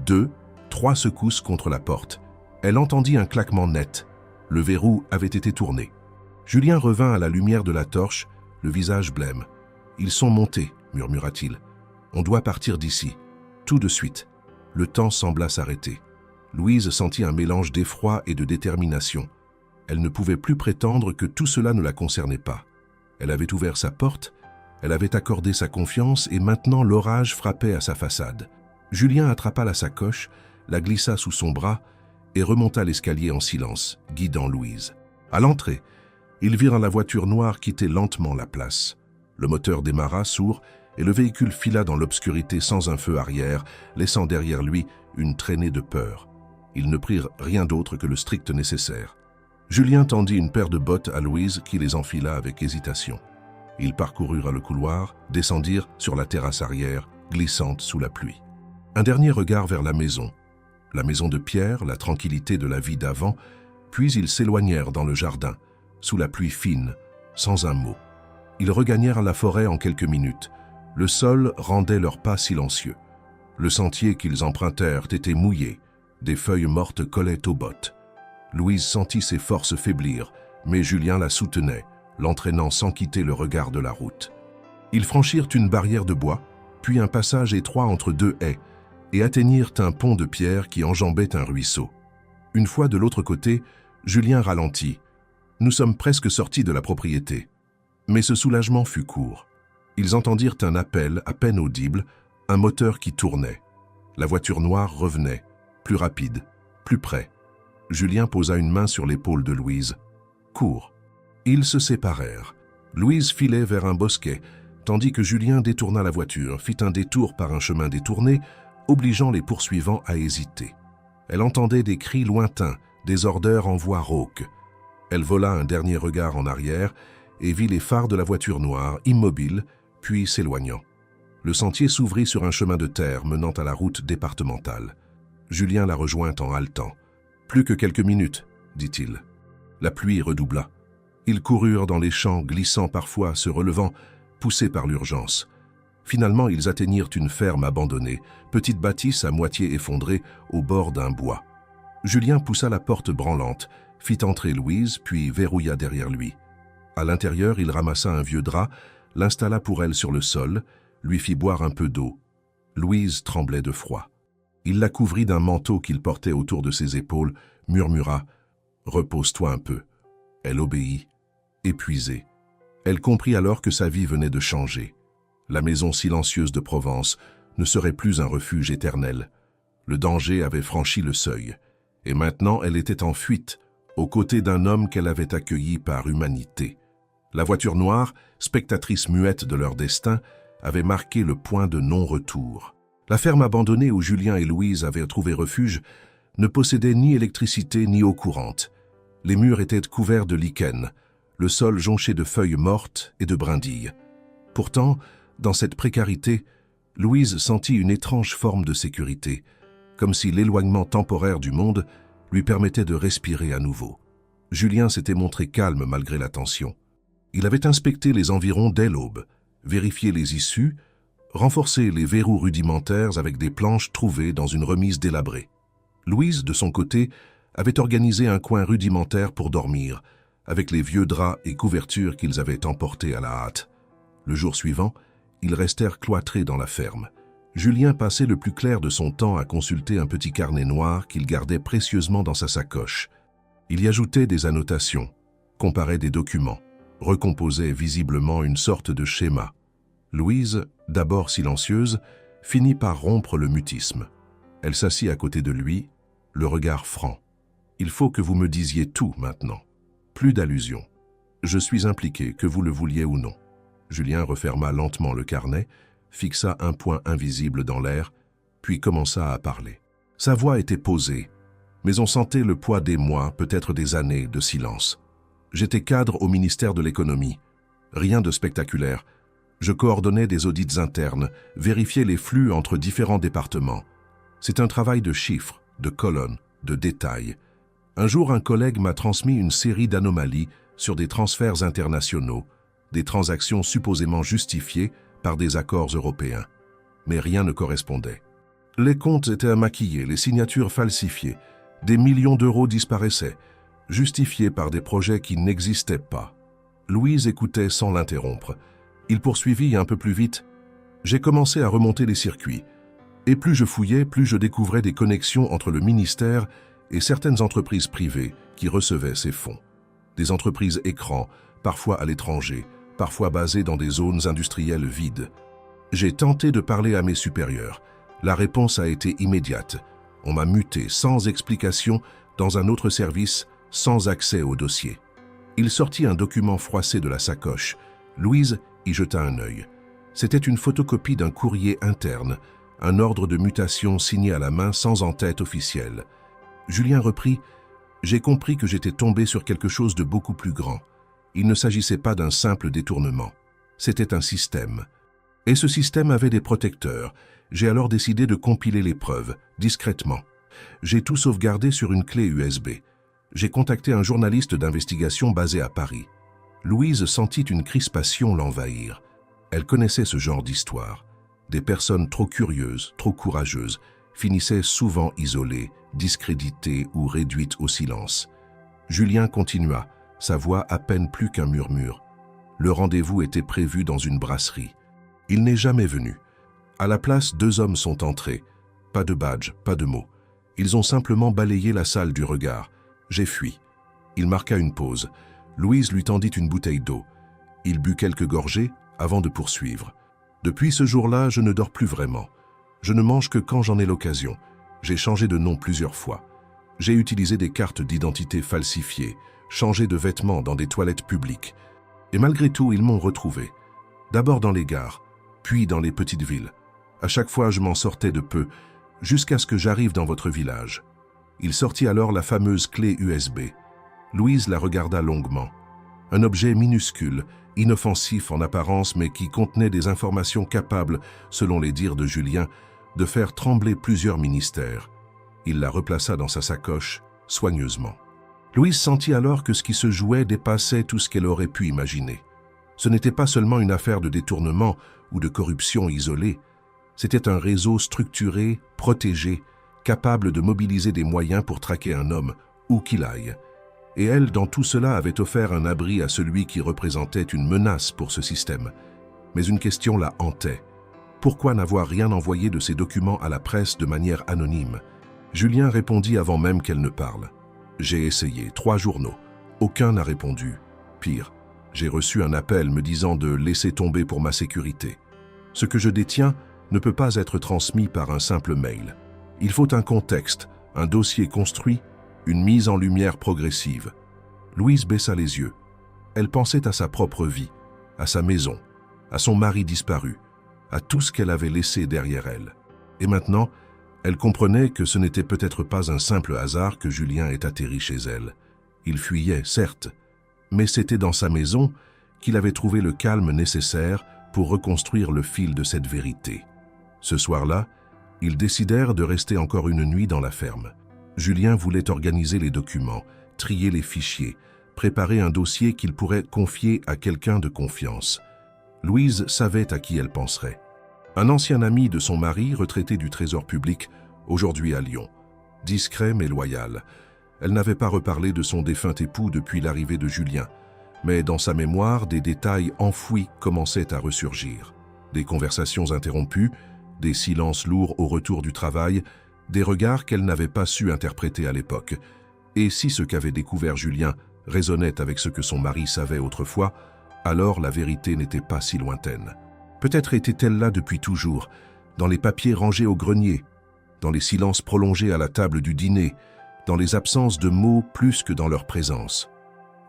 2, 3 secousses contre la porte. Elle entendit un claquement net. Le verrou avait été tourné. Julien revint à la lumière de la torche, le visage blême. « Ils sont montés, » murmura-t-il. « On doit partir d'ici. Tout de suite. » Le temps sembla s'arrêter. Louise sentit un mélange d'effroi et de détermination. Elle ne pouvait plus prétendre que tout cela ne la concernait pas. Elle avait ouvert sa porte, elle avait accordé sa confiance et maintenant l'orage frappait à sa façade. Julien attrapa la sacoche, la glissa sous son bras et remonta l'escalier en silence, guidant Louise. À l'entrée, ils virent la voiture noire quitter lentement la place. Le moteur démarra sourd et le véhicule fila dans l'obscurité sans un feu arrière, laissant derrière lui une traînée de peur. Ils ne prirent rien d'autre que le strict nécessaire. Julien tendit une paire de bottes à Louise qui les enfila avec hésitation. Ils parcoururent le couloir, descendirent sur la terrasse arrière, glissante sous la pluie. Un dernier regard vers la maison de pierre, la tranquillité de la vie d'avant, puis ils s'éloignèrent dans le jardin, sous la pluie fine, sans un mot. Ils regagnèrent la forêt en quelques minutes. Le sol rendait leurs pas silencieux. Le sentier qu'ils empruntèrent était mouillé. Des feuilles mortes collaient aux bottes. Louise sentit ses forces faiblir, mais Julien la soutenait, l'entraînant sans quitter le regard de la route. Ils franchirent une barrière de bois, puis un passage étroit entre deux haies, et atteignirent un pont de pierre qui enjambait un ruisseau. Une fois de l'autre côté, Julien ralentit. Nous sommes presque sortis de la propriété. Mais ce soulagement fut court. Ils entendirent un appel à peine audible, un moteur qui tournait. La voiture noire revenait, plus rapide, plus près. Julien posa une main sur l'épaule de Louise. Cours. Ils se séparèrent. Louise filait vers un bosquet, tandis que Julien détourna la voiture, fit un détour par un chemin détourné, obligeant les poursuivants à hésiter. Elle entendait des cris lointains, des ordeurs en voix rauque. Elle vola un dernier regard en arrière et vit les phares de la voiture noire, immobiles, puis s'éloignant. Le sentier s'ouvrit sur un chemin de terre menant à la route départementale. Julien la rejoint en haletant. « Plus que quelques minutes, dit-il. » La pluie redoubla. Ils coururent dans les champs, glissant parfois, se relevant, poussés par l'urgence. Finalement, ils atteignirent une ferme abandonnée, petite bâtisse à moitié effondrée au bord d'un bois. Julien poussa la porte branlante, fit entrer Louise, puis verrouilla derrière lui. À l'intérieur, il ramassa un vieux drap, l'installa pour elle sur le sol, lui fit boire un peu d'eau. Louise tremblait de froid. Il la couvrit d'un manteau qu'il portait autour de ses épaules, murmura « Repose-toi un peu ». Elle obéit, épuisée. Elle comprit alors que sa vie venait de changer. La maison silencieuse de Provence ne serait plus un refuge éternel. Le danger avait franchi le seuil, et maintenant elle était en fuite, aux côtés d'un homme qu'elle avait accueilli par humanité. La voiture noire, spectatrice muette de leur destin, avait marqué le point de non-retour. La ferme abandonnée où Julien et Louise avaient trouvé refuge ne possédait ni électricité ni eau courante. Les murs étaient couverts de lichen, le sol jonché de feuilles mortes et de brindilles. Pourtant, dans cette précarité, Louise sentit une étrange forme de sécurité, comme si l'éloignement temporaire du monde lui permettait de respirer à nouveau. Julien s'était montré calme malgré la tension. Il avait inspecté les environs dès l'aube, vérifié les issues, renforcé les verrous rudimentaires avec des planches trouvées dans une remise délabrée. Louise, de son côté, avait organisé un coin rudimentaire pour dormir, avec les vieux draps et couvertures qu'ils avaient emportés à la hâte. Le jour suivant, ils restèrent cloîtrés dans la ferme. Julien passait le plus clair de son temps à consulter un petit carnet noir qu'il gardait précieusement dans sa sacoche. Il y ajoutait des annotations, comparait des documents, recomposait visiblement une sorte de schéma. Louise, d'abord silencieuse, finit par rompre le mutisme. Elle s'assit à côté de lui, le regard franc. « Il faut que vous me disiez tout maintenant. Plus d'allusions. Je suis impliqué, que vous le vouliez ou non. » Julien referma lentement le carnet, fixa un point invisible dans l'air, puis commença à parler. Sa voix était posée, mais on sentait le poids des mois, peut-être des années, de silence. J'étais cadre au ministère de l'économie. Rien de spectaculaire. Je coordonnais des audits internes, vérifiais les flux entre différents départements. C'est un travail de chiffres, de colonnes, de détails. Un jour, un collègue m'a transmis une série d'anomalies sur des transferts internationaux, des transactions supposément justifiées par des accords européens. Mais rien ne correspondait. Les comptes étaient à maquiller, les signatures falsifiées, des millions d'euros disparaissaient, justifiés par des projets qui n'existaient pas. Louise écoutait sans l'interrompre. Il poursuivit un peu plus vite. J'ai commencé à remonter les circuits. Et plus je fouillais, plus je découvrais des connexions entre le ministère et certaines entreprises privées qui recevaient ces fonds. Des entreprises écrans, parfois à l'étranger, parfois basées dans des zones industrielles vides. J'ai tenté de parler à mes supérieurs. La réponse a été immédiate. On m'a muté sans explication dans un autre service, sans accès au dossier. Il sortit un document froissé de la sacoche. Louise y jeta un œil. C'était une photocopie d'un courrier interne, un ordre de mutation signé à la main sans en-tête officielle. Julien reprit « J'ai compris que j'étais tombé sur quelque chose de beaucoup plus grand. Il ne s'agissait pas d'un simple détournement. C'était un système. Et ce système avait des protecteurs. J'ai alors décidé de compiler les preuves, discrètement. J'ai tout sauvegardé sur une clé USB. J'ai contacté un journaliste d'investigation basé à Paris. Louise sentit une crispation l'envahir. Elle connaissait ce genre d'histoire. Des personnes trop curieuses, trop courageuses, finissaient souvent isolées, discréditées ou réduites au silence. Julien continua, sa voix à peine plus qu'un murmure. Le rendez-vous était prévu dans une brasserie. Il n'est jamais venu. À la place, 2 hommes sont entrés. Pas de badge, pas de mots. Ils ont simplement balayé la salle du regard. J'ai fui. Il marqua une pause. Louise lui tendit une bouteille d'eau. Il but quelques gorgées avant de poursuivre. Depuis ce jour-là, je ne dors plus vraiment. Je ne mange que quand j'en ai l'occasion. J'ai changé de nom plusieurs fois. J'ai utilisé des cartes d'identité falsifiées, changé de vêtements dans des toilettes publiques. Et malgré tout, ils m'ont retrouvé. D'abord dans les gares, puis dans les petites villes. À chaque fois, je m'en sortais de peu, jusqu'à ce que j'arrive dans votre village. Il sortit alors la fameuse clé USB. Louise la regarda longuement. Un objet minuscule, inoffensif en apparence, mais qui contenait des informations capables, selon les dires de Julien, de faire trembler plusieurs ministères. Il la replaça dans sa sacoche, soigneusement. Louise sentit alors que ce qui se jouait dépassait tout ce qu'elle aurait pu imaginer. Ce n'était pas seulement une affaire de détournement ou de corruption isolée. C'était un réseau structuré, protégé, capable de mobiliser des moyens pour traquer un homme, où qu'il aille. Et elle, dans tout cela, avait offert un abri à celui qui représentait une menace pour ce système. Mais une question la hantait. Pourquoi n'avoir rien envoyé de ces documents à la presse de manière anonyme? Julien répondit avant même qu'elle ne parle. J'ai essayé, 3 journaux. Aucun n'a répondu. Pire, j'ai reçu un appel me disant de laisser tomber pour ma sécurité. Ce que je détiens ne peut pas être transmis par un simple mail. Il faut un contexte, un dossier construit, une mise en lumière progressive. Louise baissa les yeux. Elle pensait à sa propre vie, à sa maison, à son mari disparu, à tout ce qu'elle avait laissé derrière elle. Et maintenant, elle comprenait que ce n'était peut-être pas un simple hasard que Julien ait atterri chez elle. Il fuyait, certes, mais c'était dans sa maison qu'il avait trouvé le calme nécessaire pour reconstruire le fil de cette vérité. Ce soir-là, ils décidèrent de rester encore une nuit dans la ferme. Julien voulait organiser les documents, trier les fichiers, préparer un dossier qu'il pourrait confier à quelqu'un de confiance. Louise savait à qui elle penserait. Un ancien ami de son mari, retraité du Trésor public, aujourd'hui à Lyon. Discret mais loyal. Elle n'avait pas reparlé de son défunt époux depuis l'arrivée de Julien, mais dans sa mémoire, des détails enfouis commençaient à ressurgir. Des conversations interrompues, des silences lourds au retour du travail, des regards qu'elle n'avait pas su interpréter à l'époque. Et si ce qu'avait découvert Julien résonnait avec ce que son mari savait autrefois, alors la vérité n'était pas si lointaine. Peut-être était-elle là depuis toujours, dans les papiers rangés au grenier, dans les silences prolongés à la table du dîner, dans les absences de mots plus que dans leur présence.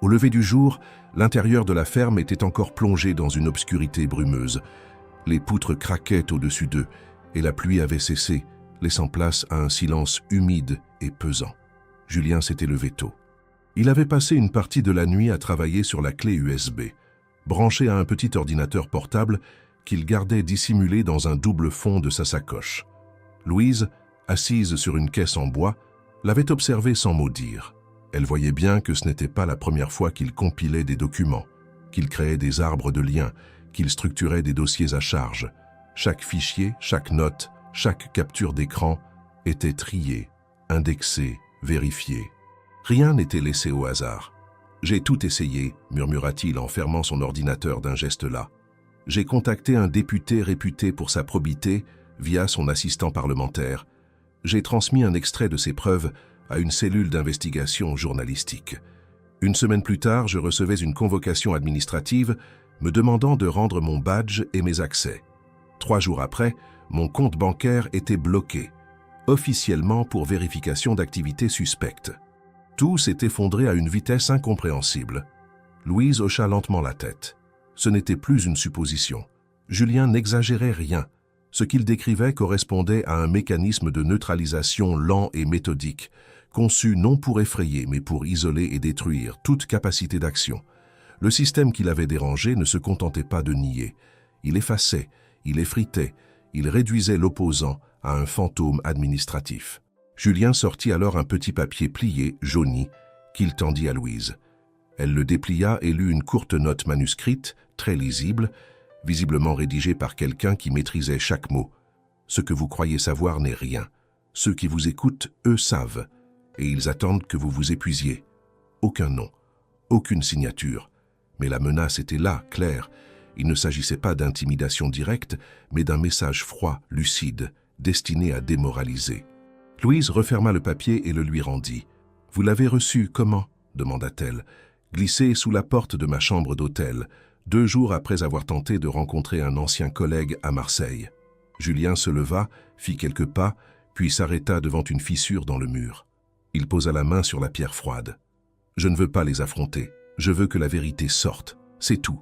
Au lever du jour, l'intérieur de la ferme était encore plongé dans une obscurité brumeuse. Les poutres craquaient au-dessus d'eux, et la pluie avait cessé, laissant place à un silence humide et pesant. Julien s'était levé tôt. Il avait passé une partie de la nuit à travailler sur la clé USB, branchée à un petit ordinateur portable qu'il gardait dissimulé dans un double fond de sa sacoche. Louise, assise sur une caisse en bois, l'avait observé sans mot dire. Elle voyait bien que ce n'était pas la première fois qu'il compilait des documents, qu'il créait des arbres de liens, qu'il structurait des dossiers à charge. Chaque fichier, chaque note, chaque capture d'écran était trié, indexé, vérifié. Rien n'était laissé au hasard. « J'ai tout essayé », murmura-t-il en fermant son ordinateur d'un geste las. « J'ai contacté un député réputé pour sa probité via son assistant parlementaire. J'ai transmis un extrait de ses preuves à une cellule d'investigation journalistique. 1 semaine plus tard, je recevais une convocation administrative me demandant de rendre mon badge et mes accès. 3 jours après, mon compte bancaire était bloqué, officiellement pour vérification d'activités suspectes. Tout s'est effondré à une vitesse incompréhensible. » Louise hocha lentement la tête. Ce n'était plus une supposition. Julien n'exagérait rien. Ce qu'il décrivait correspondait à un mécanisme de neutralisation lent et méthodique, conçu non pour effrayer mais pour isoler et détruire toute capacité d'action. Le système qui l'avait dérangé ne se contentait pas de nier. Il effaçait, il effritait, il réduisait l'opposant à un fantôme administratif. Julien sortit alors un petit papier plié, jauni, qu'il tendit à Louise. Elle le déplia et lut une courte note manuscrite, très lisible, visiblement rédigée par quelqu'un qui maîtrisait chaque mot. Ce que vous croyez savoir n'est rien. Ceux qui vous écoutent, eux, savent, et ils attendent que vous vous épuisiez. Aucun nom, aucune signature. Mais la menace était là, claire. Il ne s'agissait pas d'intimidation directe, mais d'un message froid, lucide, destiné à démoraliser. Louise referma le papier et le lui rendit. « Vous l'avez reçu, comment ?» demanda-t-elle. « Glissé sous la porte de ma chambre d'hôtel, 2 jours après avoir tenté de rencontrer un ancien collègue à Marseille. » Julien se leva, fit quelques pas, puis s'arrêta devant une fissure dans le mur. Il posa la main sur la pierre froide. « Je ne veux pas les affronter. Je veux que la vérité sorte. C'est tout.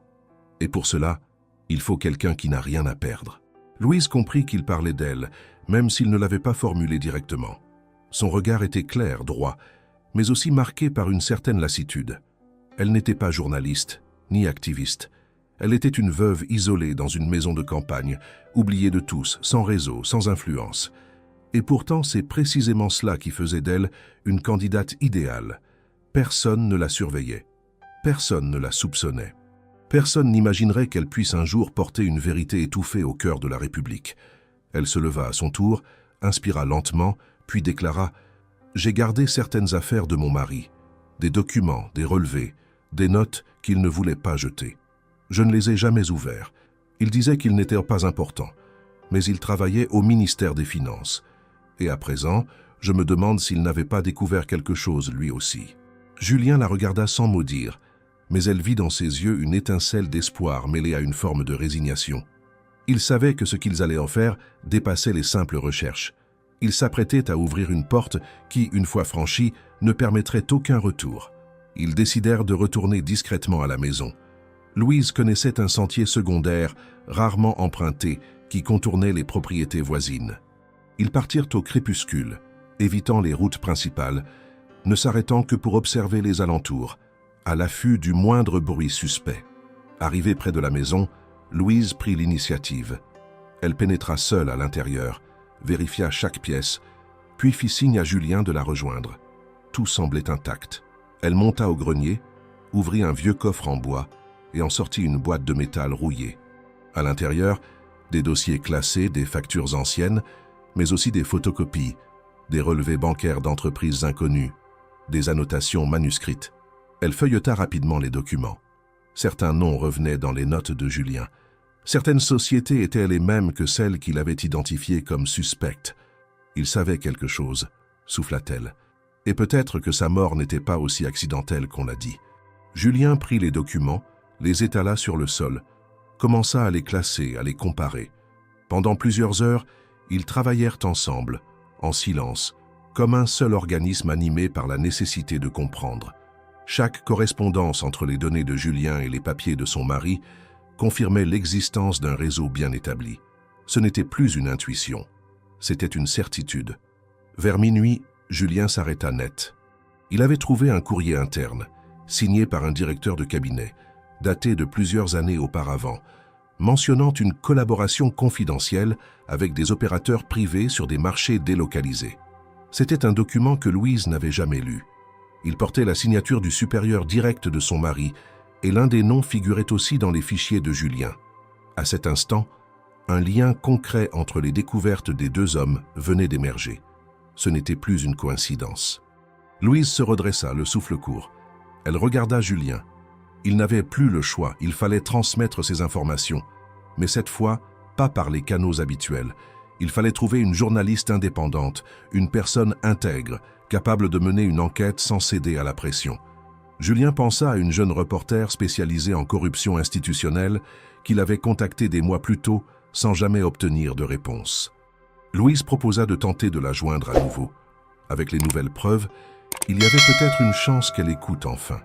Et pour cela, il faut quelqu'un qui n'a rien à perdre. » Louise comprit qu'il parlait d'elle, même s'il ne l'avait pas formulé directement. Son regard était clair, droit, mais aussi marqué par une certaine lassitude. Elle n'était pas journaliste, ni activiste. Elle était une veuve isolée dans une maison de campagne, oubliée de tous, sans réseau, sans influence. Et pourtant, c'est précisément cela qui faisait d'elle une candidate idéale. Personne ne la surveillait. Personne ne la soupçonnait. Personne n'imaginerait qu'elle puisse un jour porter une vérité étouffée au cœur de la République. Elle se leva à son tour, inspira lentement, puis déclara « J'ai gardé certaines affaires de mon mari, des documents, des relevés, des notes qu'il ne voulait pas jeter. Je ne les ai jamais ouverts. Il disait qu'ils n'étaient pas importants, mais il travaillait au ministère des Finances. Et à présent, je me demande s'il n'avait pas découvert quelque chose lui aussi. » Julien la regarda sans mot dire, mais elle vit dans ses yeux une étincelle d'espoir mêlée à une forme de résignation. Il savait que ce qu'ils allaient en faire dépassait les simples recherches. Ils s'apprêtaient à ouvrir une porte qui, une fois franchie, ne permettrait aucun retour. Ils décidèrent de retourner discrètement à la maison. Louise connaissait un sentier secondaire, rarement emprunté, qui contournait les propriétés voisines. Ils partirent au crépuscule, évitant les routes principales, ne s'arrêtant que pour observer les alentours, à l'affût du moindre bruit suspect. Arrivée près de la maison, Louise prit l'initiative. Elle pénétra seule à l'intérieur, vérifia chaque pièce, puis fit signe à Julien de la rejoindre. Tout semblait intact. Elle monta au grenier, ouvrit un vieux coffre en bois et en sortit une boîte de métal rouillée. À l'intérieur, des dossiers classés, des factures anciennes, mais aussi des photocopies, des relevés bancaires d'entreprises inconnues, des annotations manuscrites. Elle feuilleta rapidement les documents. Certains noms revenaient dans les notes de Julien. Certaines sociétés étaient les mêmes que celles qu'il avait identifiées comme suspectes. Il savait quelque chose, souffla-t-elle. Et peut-être que sa mort n'était pas aussi accidentelle qu'on l'a dit. Julien prit les documents, les étala sur le sol, commença à les classer, à les comparer. Pendant plusieurs heures, ils travaillèrent ensemble, en silence, comme un seul organisme animé par la nécessité de comprendre. Chaque correspondance entre les données de Julien et les papiers de son mari confirmait l'existence d'un réseau bien établi. Ce n'était plus une intuition, c'était une certitude. Vers minuit, Julien s'arrêta net. Il avait trouvé un courrier interne, signé par un directeur de cabinet, daté de plusieurs années auparavant, mentionnant une collaboration confidentielle avec des opérateurs privés sur des marchés délocalisés. C'était un document que Louise n'avait jamais lu. Il portait la signature du supérieur direct de son mari, et l'un des noms figurait aussi dans les fichiers de Julien. À cet instant, un lien concret entre les découvertes des 2 hommes venait d'émerger. Ce n'était plus une coïncidence. Louise se redressa, le souffle court. Elle regarda Julien. Il n'avait plus le choix, il fallait transmettre ces informations. Mais cette fois, pas par les canaux habituels. Il fallait trouver une journaliste indépendante, une personne intègre, capable de mener une enquête sans céder à la pression. Julien pensa à une jeune reporter spécialisée en corruption institutionnelle qu'il avait contactée des mois plus tôt sans jamais obtenir de réponse. Louise proposa de tenter de la joindre à nouveau. Avec les nouvelles preuves, il y avait peut-être une chance qu'elle écoute enfin.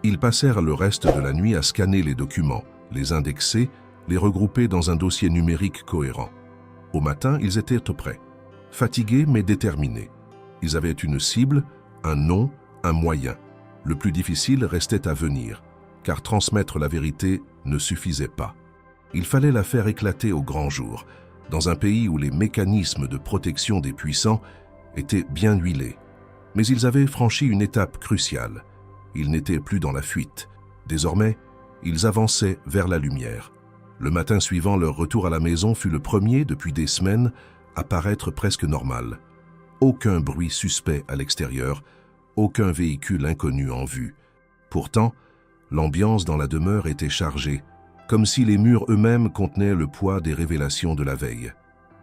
Ils passèrent le reste de la nuit à scanner les documents, les indexer, les regrouper dans un dossier numérique cohérent. Au matin, ils étaient au prêt, fatigués mais déterminés. Ils avaient une cible, un nom, un moyen. Le plus difficile restait à venir, car transmettre la vérité ne suffisait pas. Il fallait la faire éclater au grand jour, dans un pays où les mécanismes de protection des puissants étaient bien huilés. Mais ils avaient franchi une étape cruciale. Ils n'étaient plus dans la fuite. Désormais, ils avançaient vers la lumière. Le matin suivant leur retour à la maison fut le premier depuis des semaines à paraître presque normal. Aucun bruit suspect à l'extérieur, aucun véhicule inconnu en vue. Pourtant, l'ambiance dans la demeure était chargée, comme si les murs eux-mêmes contenaient le poids des révélations de la veille.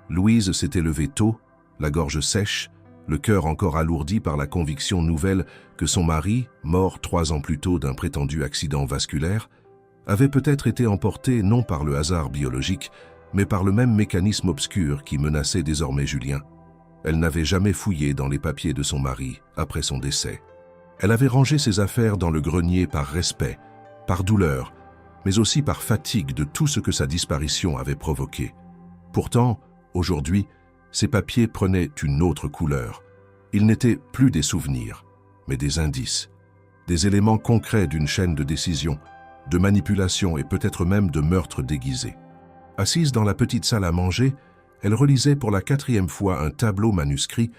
Louise s'était levée tôt, la gorge sèche, le cœur encore alourdi par la conviction nouvelle que son mari, mort 3 ans plus tôt d'un prétendu accident vasculaire, avait peut-être été emporté non par le hasard biologique, mais par le même mécanisme obscur qui menaçait désormais Julien. Elle n'avait jamais fouillé dans les papiers de son mari après son décès. Elle avait rangé ses affaires dans le grenier par respect, par douleur, mais aussi par fatigue de tout ce que sa disparition avait provoqué. Pourtant, aujourd'hui, ces papiers prenaient une autre couleur. Ils n'étaient plus des souvenirs, mais des indices, des éléments concrets d'une chaîne de décision, de manipulation et peut-être même de meurtre déguisé. Assise dans la petite salle à manger, elle relisait pour la 4e fois un tableau manuscrit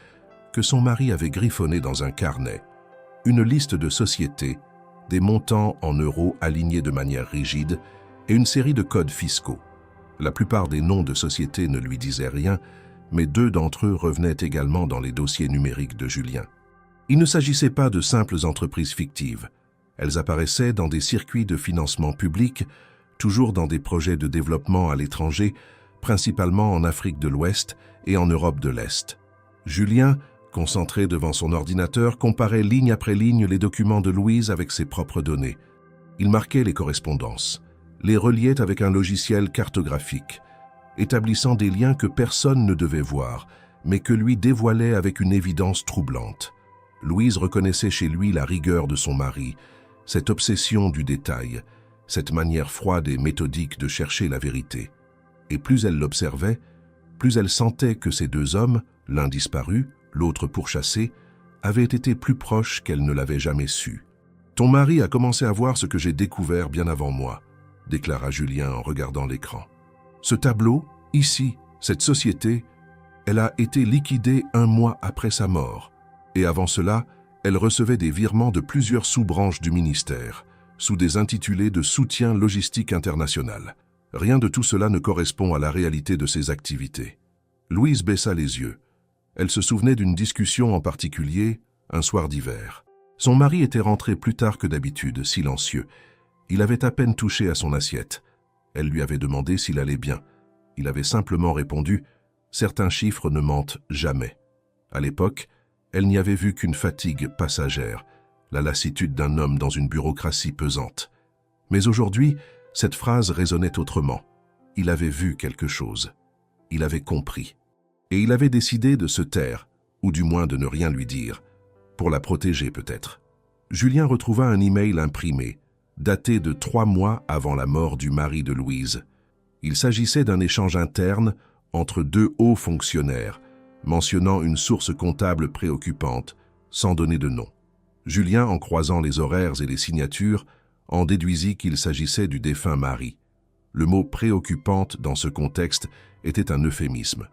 que son mari avait griffonné dans un carnet. Une liste de sociétés, des montants en euros alignés de manière rigide et une série de codes fiscaux. La plupart des noms de sociétés ne lui disaient rien, mais 2 d'entre eux revenaient également dans les dossiers numériques de Julien. Il ne s'agissait pas de simples entreprises fictives. Elles apparaissaient dans des circuits de financement public, toujours dans des projets de développement à l'étranger, principalement en Afrique de l'Ouest et en Europe de l'Est. Julien, concentré devant son ordinateur, comparait ligne après ligne les documents de Louise avec ses propres données. Il marquait les correspondances, les reliait avec un logiciel cartographique, établissant des liens que personne ne devait voir, mais que lui dévoilait avec une évidence troublante. Louise reconnaissait chez lui la rigueur de son mari, cette obsession du détail, cette manière froide et méthodique de chercher la vérité. Et plus elle l'observait, plus elle sentait que ces 2 hommes, l'un disparu, l'autre pourchassé, avaient été plus proches qu'elle ne l'avait jamais su. « Ton mari a commencé à voir ce que j'ai découvert bien avant moi », déclara Julien en regardant l'écran. « Ce tableau, ici, cette société, elle a été liquidée 1 mois après sa mort. Et avant cela, elle recevait des virements de plusieurs sous-branches du ministère, sous des intitulés de soutien logistique international. Rien de tout cela ne correspond à la réalité de ses activités. » Louise baissa les yeux. Elle se souvenait d'une discussion en particulier, un soir d'hiver. Son mari était rentré plus tard que d'habitude, silencieux. Il avait à peine touché à son assiette. Elle lui avait demandé s'il allait bien. Il avait simplement répondu « Certains chiffres ne mentent jamais ». À l'époque, elle n'y avait vu qu'une fatigue passagère, la lassitude d'un homme dans une bureaucratie pesante. Mais aujourd'hui, cette phrase résonnait autrement. Il avait vu quelque chose. Il avait compris. Et il avait décidé de se taire, ou du moins de ne rien lui dire, pour la protéger peut-être. Julien retrouva un email imprimé, daté de 3 mois avant la mort du mari de Louise. Il s'agissait d'un échange interne entre 2 hauts fonctionnaires, mentionnant une source comptable préoccupante, sans donner de nom. Julien, en croisant les horaires et les signatures, en déduisit qu'il s'agissait du défunt mari. Le mot « préoccupante » dans ce contexte était un euphémisme.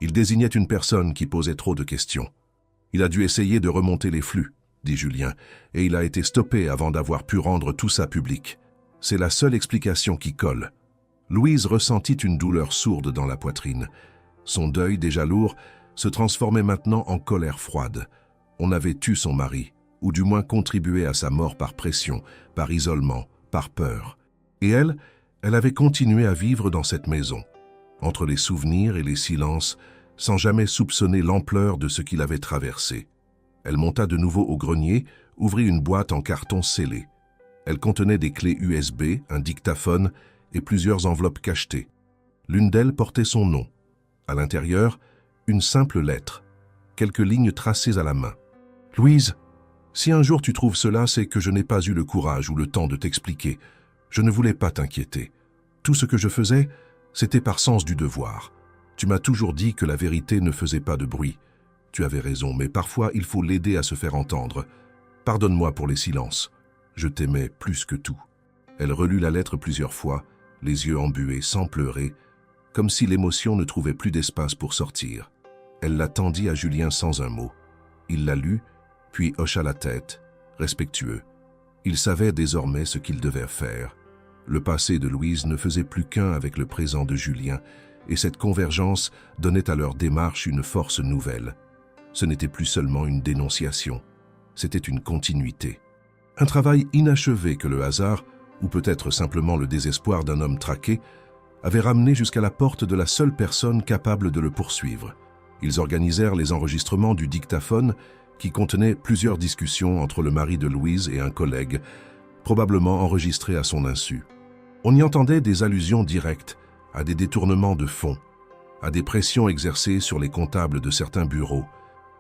Il désignait une personne qui posait trop de questions. Il a dû essayer de remonter les flux, dit Julien, et il a été stoppé avant d'avoir pu rendre tout ça public. C'est la seule explication qui colle. Louise ressentit une douleur sourde dans la poitrine. Son deuil, déjà lourd, se transformait maintenant en colère froide. On avait tué son mari, ou du moins contribué à sa mort par pression, par isolement, par peur. Et elle avait continué à vivre dans cette maison, entre les souvenirs et les silences, sans jamais soupçonner l'ampleur de ce qu'il avait traversé. Elle monta de nouveau au grenier, ouvrit une boîte en carton scellée. Elle contenait des clés USB, un dictaphone et plusieurs enveloppes cachetées. L'une d'elles portait son nom. À l'intérieur, une simple lettre, quelques lignes tracées à la main. « Louise, si un jour tu trouves cela, c'est que je n'ai pas eu le courage ou le temps de t'expliquer. Je ne voulais pas t'inquiéter. Tout ce que je faisais, c'était par sens du devoir. Tu m'as toujours dit que la vérité ne faisait pas de bruit. Tu avais raison, mais parfois il faut l'aider à se faire entendre. Pardonne-moi pour les silences. Je t'aimais plus que tout. » Elle relut la lettre plusieurs fois, les yeux embués, sans pleurer, comme si l'émotion ne trouvait plus d'espace pour sortir. Elle la tendit à Julien sans un mot. Il la lut, puis hocha la tête, respectueux. Il savait désormais ce qu'il devait faire. Le passé de Louise ne faisait plus qu'un avec le présent de Julien, et cette convergence donnait à leur démarche une force nouvelle. Ce n'était plus seulement une dénonciation, c'était une continuité. Un travail inachevé que le hasard, ou peut-être simplement le désespoir d'un homme traqué, avait ramené jusqu'à la porte de la seule personne capable de le poursuivre. Ils organisèrent les enregistrements du dictaphone qui contenait plusieurs discussions entre le mari de Louise et un collègue, probablement enregistrées à son insu. On y entendait des allusions directes à des détournements de fonds, à des pressions exercées sur les comptables de certains bureaux,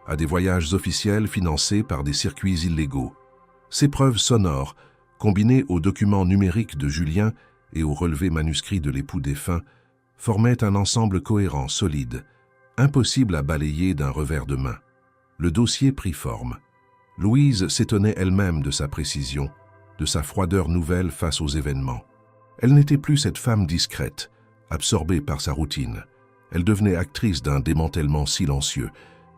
à des voyages officiels financés par des circuits illégaux. Ces preuves sonores, combinées aux documents numériques de Julien et aux relevés manuscrits de l'époux défunt, formaient un ensemble cohérent, solide, impossible à balayer d'un revers de main. Le dossier prit forme. Louise s'étonnait elle-même de sa précision, de sa froideur nouvelle face aux événements. Elle n'était plus cette femme discrète, absorbée par sa routine. Elle devenait actrice d'un démantèlement silencieux.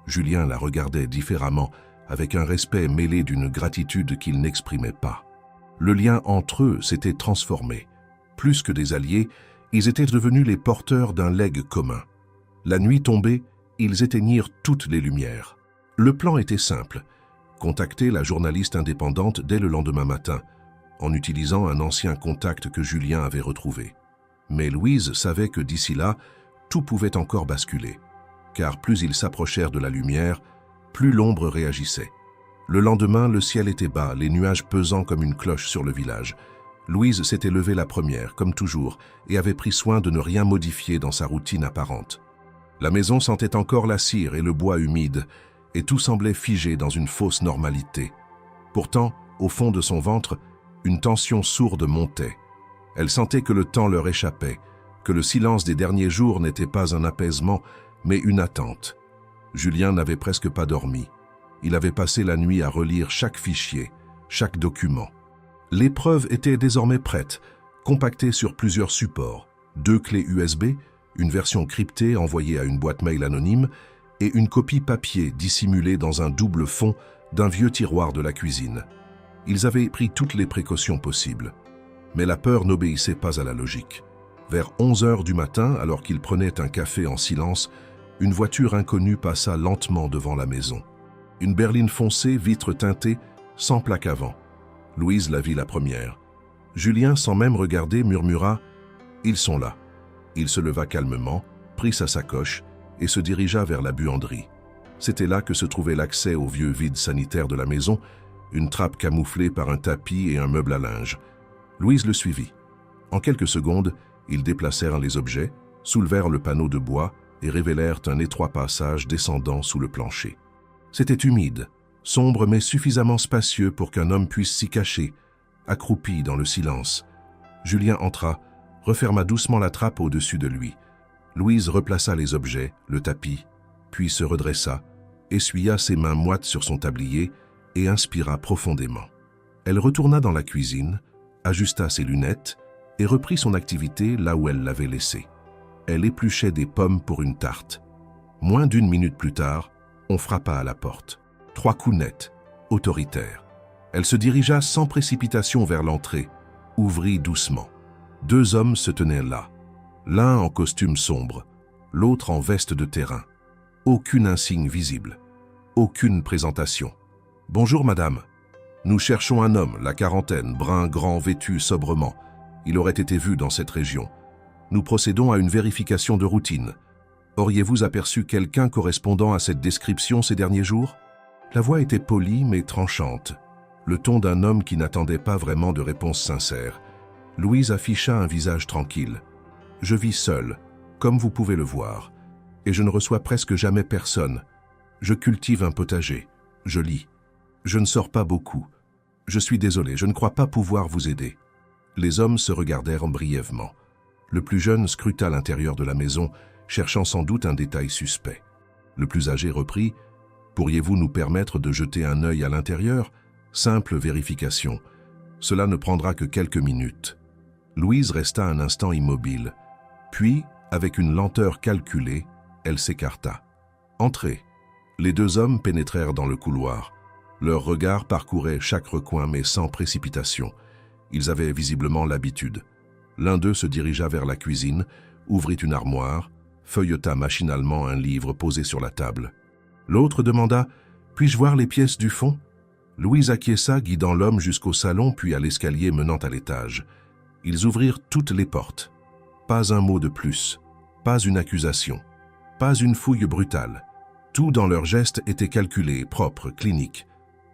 Julien la regardait différemment, avec un respect mêlé d'une gratitude qu'il n'exprimait pas. Le lien entre eux s'était transformé. Plus que des alliés, ils étaient devenus les porteurs d'un legs commun. La nuit tombée, ils éteignirent toutes les lumières. Le plan était simple, contacter la journaliste indépendante dès le lendemain matin, en utilisant un ancien contact que Julien avait retrouvé. Mais Louise savait que d'ici là, tout pouvait encore basculer, car plus ils s'approchèrent de la lumière, plus l'ombre réagissait. Le lendemain, le ciel était bas, les nuages pesant comme une cloche sur le village. Louise s'était levée la première, comme toujours, et avait pris soin de ne rien modifier dans sa routine apparente. La maison sentait encore la cire et le bois humide, et tout semblait figé dans une fausse normalité. Pourtant, au fond de son ventre, une tension sourde montait. Elle sentait que le temps leur échappait, que le silence des derniers jours n'était pas un apaisement, mais une attente. Julien n'avait presque pas dormi. Il avait passé la nuit à relire chaque fichier, chaque document. Les preuves étaient désormais prêtes, compactées sur plusieurs supports, 2 clés USB, une version cryptée envoyée à une boîte mail anonyme et une copie papier dissimulée dans un double fond d'un vieux tiroir de la cuisine. Ils avaient pris toutes les précautions possibles. Mais la peur n'obéissait pas à la logique. Vers 11 heures du matin, alors qu'ils prenaient un café en silence, une voiture inconnue passa lentement devant la maison. Une berline foncée, vitre teintée, sans plaque avant. Louise la vit la première. Julien, sans même regarder, murmura « Ils sont là ». Il se leva calmement, prit sa sacoche et se dirigea vers la buanderie. C'était là que se trouvait l'accès au vieux vide sanitaire de la maison, une trappe camouflée par un tapis et un meuble à linge. Louise le suivit. En quelques secondes, ils déplacèrent les objets, soulevèrent le panneau de bois et révélèrent un étroit passage descendant sous le plancher. C'était humide, sombre mais suffisamment spacieux pour qu'un homme puisse s'y cacher, accroupi dans le silence. Julien entra, referma doucement la trappe au-dessus de lui. Louise replaça les objets, le tapis, puis se redressa, essuya ses mains moites sur son tablier et inspira profondément. Elle retourna dans la cuisine, ajusta ses lunettes et reprit son activité là où elle l'avait laissée. Elle épluchait des pommes pour une tarte. Moins d'1 minute plus tard, on frappa à la porte. 3 coups nets, autoritaires. Elle se dirigea sans précipitation vers l'entrée, ouvrit doucement. 2 hommes se tenaient là, l'un en costume sombre, l'autre en veste de terrain. Aucun insigne visible, aucune présentation. « Bonjour madame, nous cherchons un homme, la quarantaine, brun, grand, vêtu sobrement. Il aurait été vu dans cette région. Nous procédons à une vérification de routine. Auriez-vous aperçu quelqu'un correspondant à cette description ces derniers jours ?» La voix était polie mais tranchante, le ton d'un homme qui n'attendait pas vraiment de réponse sincère. Louise afficha un visage tranquille. « Je vis seule, comme vous pouvez le voir, et je ne reçois presque jamais personne. Je cultive un potager, je lis. Je ne sors pas beaucoup. Je suis désolée, je ne crois pas pouvoir vous aider. » Les hommes se regardèrent brièvement. Le plus jeune scruta l'intérieur de la maison, cherchant sans doute un détail suspect. Le plus âgé reprit « Pourriez-vous nous permettre de jeter un œil à l'intérieur ? Simple vérification. Cela ne prendra que quelques minutes. » Louise resta un instant immobile. Puis, avec une lenteur calculée, elle s'écarta. « Entrez !» Les deux hommes pénétrèrent dans le couloir. Leurs regards parcouraient chaque recoin, mais sans précipitation. Ils avaient visiblement l'habitude. L'un d'eux se dirigea vers la cuisine, ouvrit une armoire, feuilleta machinalement un livre posé sur la table. L'autre demanda « Puis-je voir les pièces du fond ?» Louise acquiesça, guidant l'homme jusqu'au salon puis à l'escalier menant à l'étage. Ils ouvrirent toutes les portes. Pas un mot de plus, pas une accusation, pas une fouille brutale. Tout dans leurs gestes était calculé, propre, clinique.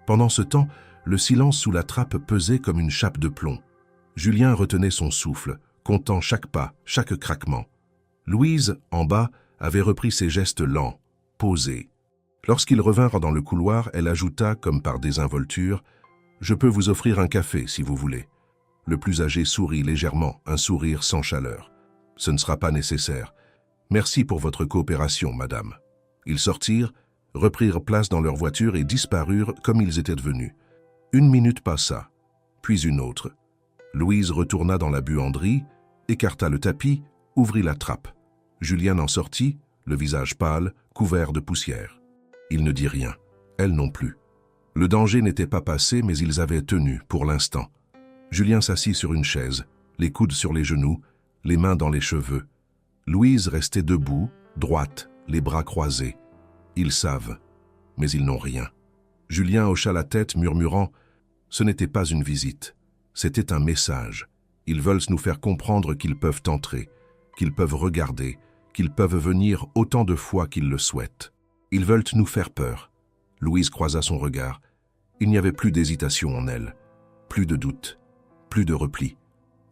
Pendant ce temps, le silence sous la trappe pesait comme une chape de plomb. Julien retenait son souffle, comptant chaque pas, chaque craquement. Louise, en bas, avait repris ses gestes lents, posés. Lorsqu'ils revinrent dans le couloir, elle ajouta, comme par désinvolture, « Je peux vous offrir un café, si vous voulez. » Le plus âgé sourit légèrement, un sourire sans chaleur. « Ce ne sera pas nécessaire. Merci pour votre coopération, madame. » Ils sortirent, reprirent place dans leur voiture et disparurent comme ils étaient venus. Une minute passa, puis une autre. Louise retourna dans la buanderie, écarta le tapis, ouvrit la trappe. Julien en sortit, le visage pâle, couvert de poussière. Il ne dit rien, elle non plus. Le danger n'était pas passé, mais ils avaient tenu, pour l'instant. Julien s'assit sur une chaise, les coudes sur les genoux, les mains dans les cheveux. Louise restait debout, droite, les bras croisés. Ils savent, mais ils n'ont rien. Julien hocha la tête, murmurant « Ce n'était pas une visite, c'était un message. Ils veulent nous faire comprendre qu'ils peuvent entrer, qu'ils peuvent regarder, qu'ils peuvent venir autant de fois qu'ils le souhaitent. Ils veulent nous faire peur. » Louise croisa son regard. Il n'y avait plus d'hésitation en elle, plus de doute, plus de repli.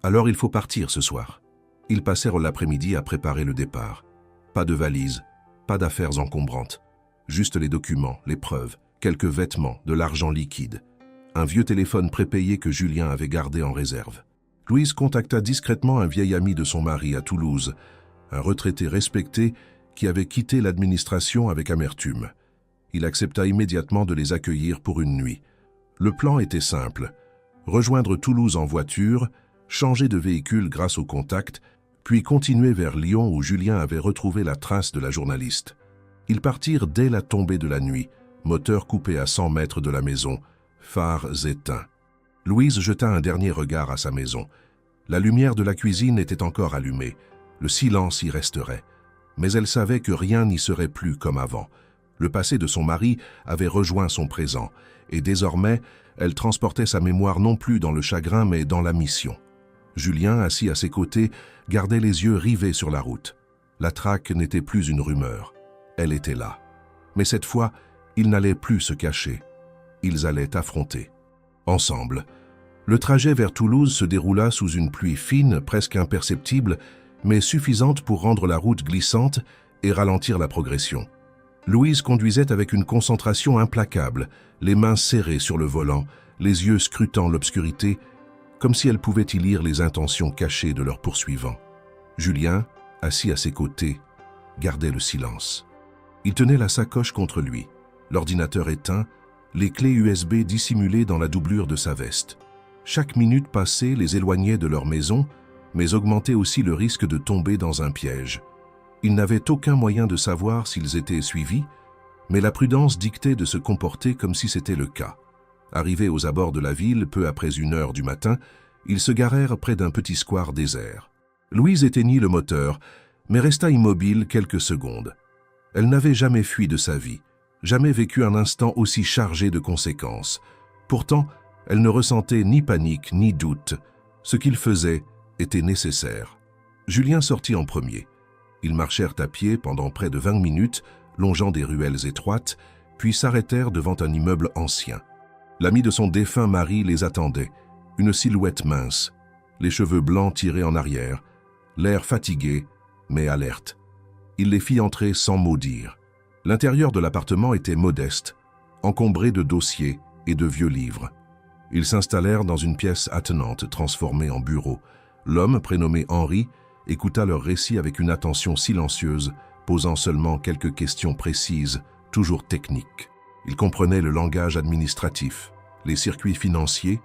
Alors il faut partir ce soir. Ils passèrent l'après-midi à préparer le départ. Pas de valise, pas d'affaires encombrantes. Juste les documents, les preuves, quelques vêtements, de l'argent liquide. Un vieux téléphone prépayé que Julien avait gardé en réserve. Louise contacta discrètement un vieil ami de son mari à Toulouse, un retraité respecté qui avait quitté l'administration avec amertume. Il accepta immédiatement de les accueillir pour une nuit. Le plan était simple. Rejoindre Toulouse en voiture, changer de véhicule grâce au contact, puis continuer vers Lyon où Julien avait retrouvé la trace de la journaliste. Ils partirent dès la tombée de la nuit, moteur coupé à 100 mètres de la maison, phares éteints. Louise jeta un dernier regard à sa maison. La lumière de la cuisine était encore allumée, le silence y resterait. Mais elle savait que rien n'y serait plus comme avant. Le passé de son mari avait rejoint son présent, et désormais, elle transportait sa mémoire non plus dans le chagrin mais dans la mission. Julien, assis à ses côtés, gardait les yeux rivés sur la route. La traque n'était plus une rumeur. Elle était là. Mais cette fois, ils n'allaient plus se cacher. Ils allaient affronter. Ensemble. Le trajet vers Toulouse se déroula sous une pluie fine, presque imperceptible, mais suffisante pour rendre la route glissante et ralentir la progression. Louise conduisait avec une concentration implacable, les mains serrées sur le volant, les yeux scrutant l'obscurité, comme si elle pouvait y lire les intentions cachées de leurs poursuivants. Julien, assis à ses côtés, gardait le silence. Il tenait la sacoche contre lui, l'ordinateur éteint, les clés USB dissimulées dans la doublure de sa veste. Chaque minute passée les éloignait de leur maison, mais augmentait aussi le risque de tomber dans un piège. Ils n'avaient aucun moyen de savoir s'ils étaient suivis, mais la prudence dictait de se comporter comme si c'était le cas. Arrivés aux abords de la ville, peu après 1h du matin, ils se garèrent près d'un petit square désert. Louise éteignit le moteur, mais resta immobile quelques secondes. Elle n'avait jamais fui de sa vie, jamais vécu un instant aussi chargé de conséquences. Pourtant, elle ne ressentait ni panique ni doute. Ce qu'il faisait était nécessaire. Julien sortit en premier. Ils marchèrent à pied pendant près de 20 minutes, longeant des ruelles étroites, puis s'arrêtèrent devant un immeuble ancien. L'ami de son défunt mari les attendait, une silhouette mince, les cheveux blancs tirés en arrière, l'air fatigué, mais alerte. Il les fit entrer sans mot dire. L'intérieur de l'appartement était modeste, encombré de dossiers et de vieux livres. Ils s'installèrent dans une pièce attenante transformée en bureau. L'homme, prénommé Henri, écouta leur récit avec une attention silencieuse, posant seulement quelques questions précises, toujours techniques. Il comprenait le langage administratif, les circuits financiers,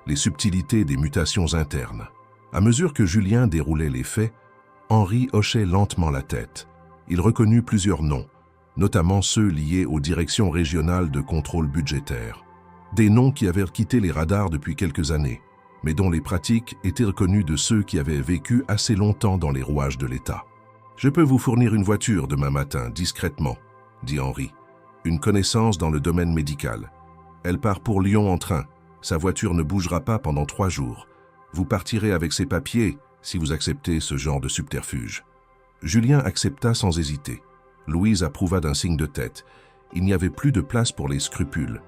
les subtilités des mutations internes. À mesure que Julien déroulait les faits, Henri hochait lentement la tête. Il reconnut plusieurs noms, notamment ceux liés aux directions régionales de contrôle budgétaire. Des noms qui avaient quitté les radars depuis quelques années, mais dont les pratiques étaient reconnues de ceux qui avaient vécu assez longtemps dans les rouages de l'État. « Je peux vous fournir une voiture demain matin, discrètement, » dit Henri. « Une connaissance dans le domaine médical. Elle part pour Lyon en train. Sa voiture ne bougera pas pendant 3 jours. Vous partirez avec ses papiers si vous acceptez ce genre de subterfuge. » Julien accepta sans hésiter. Louise approuva d'un signe de tête. Il n'y avait plus de place pour les scrupules.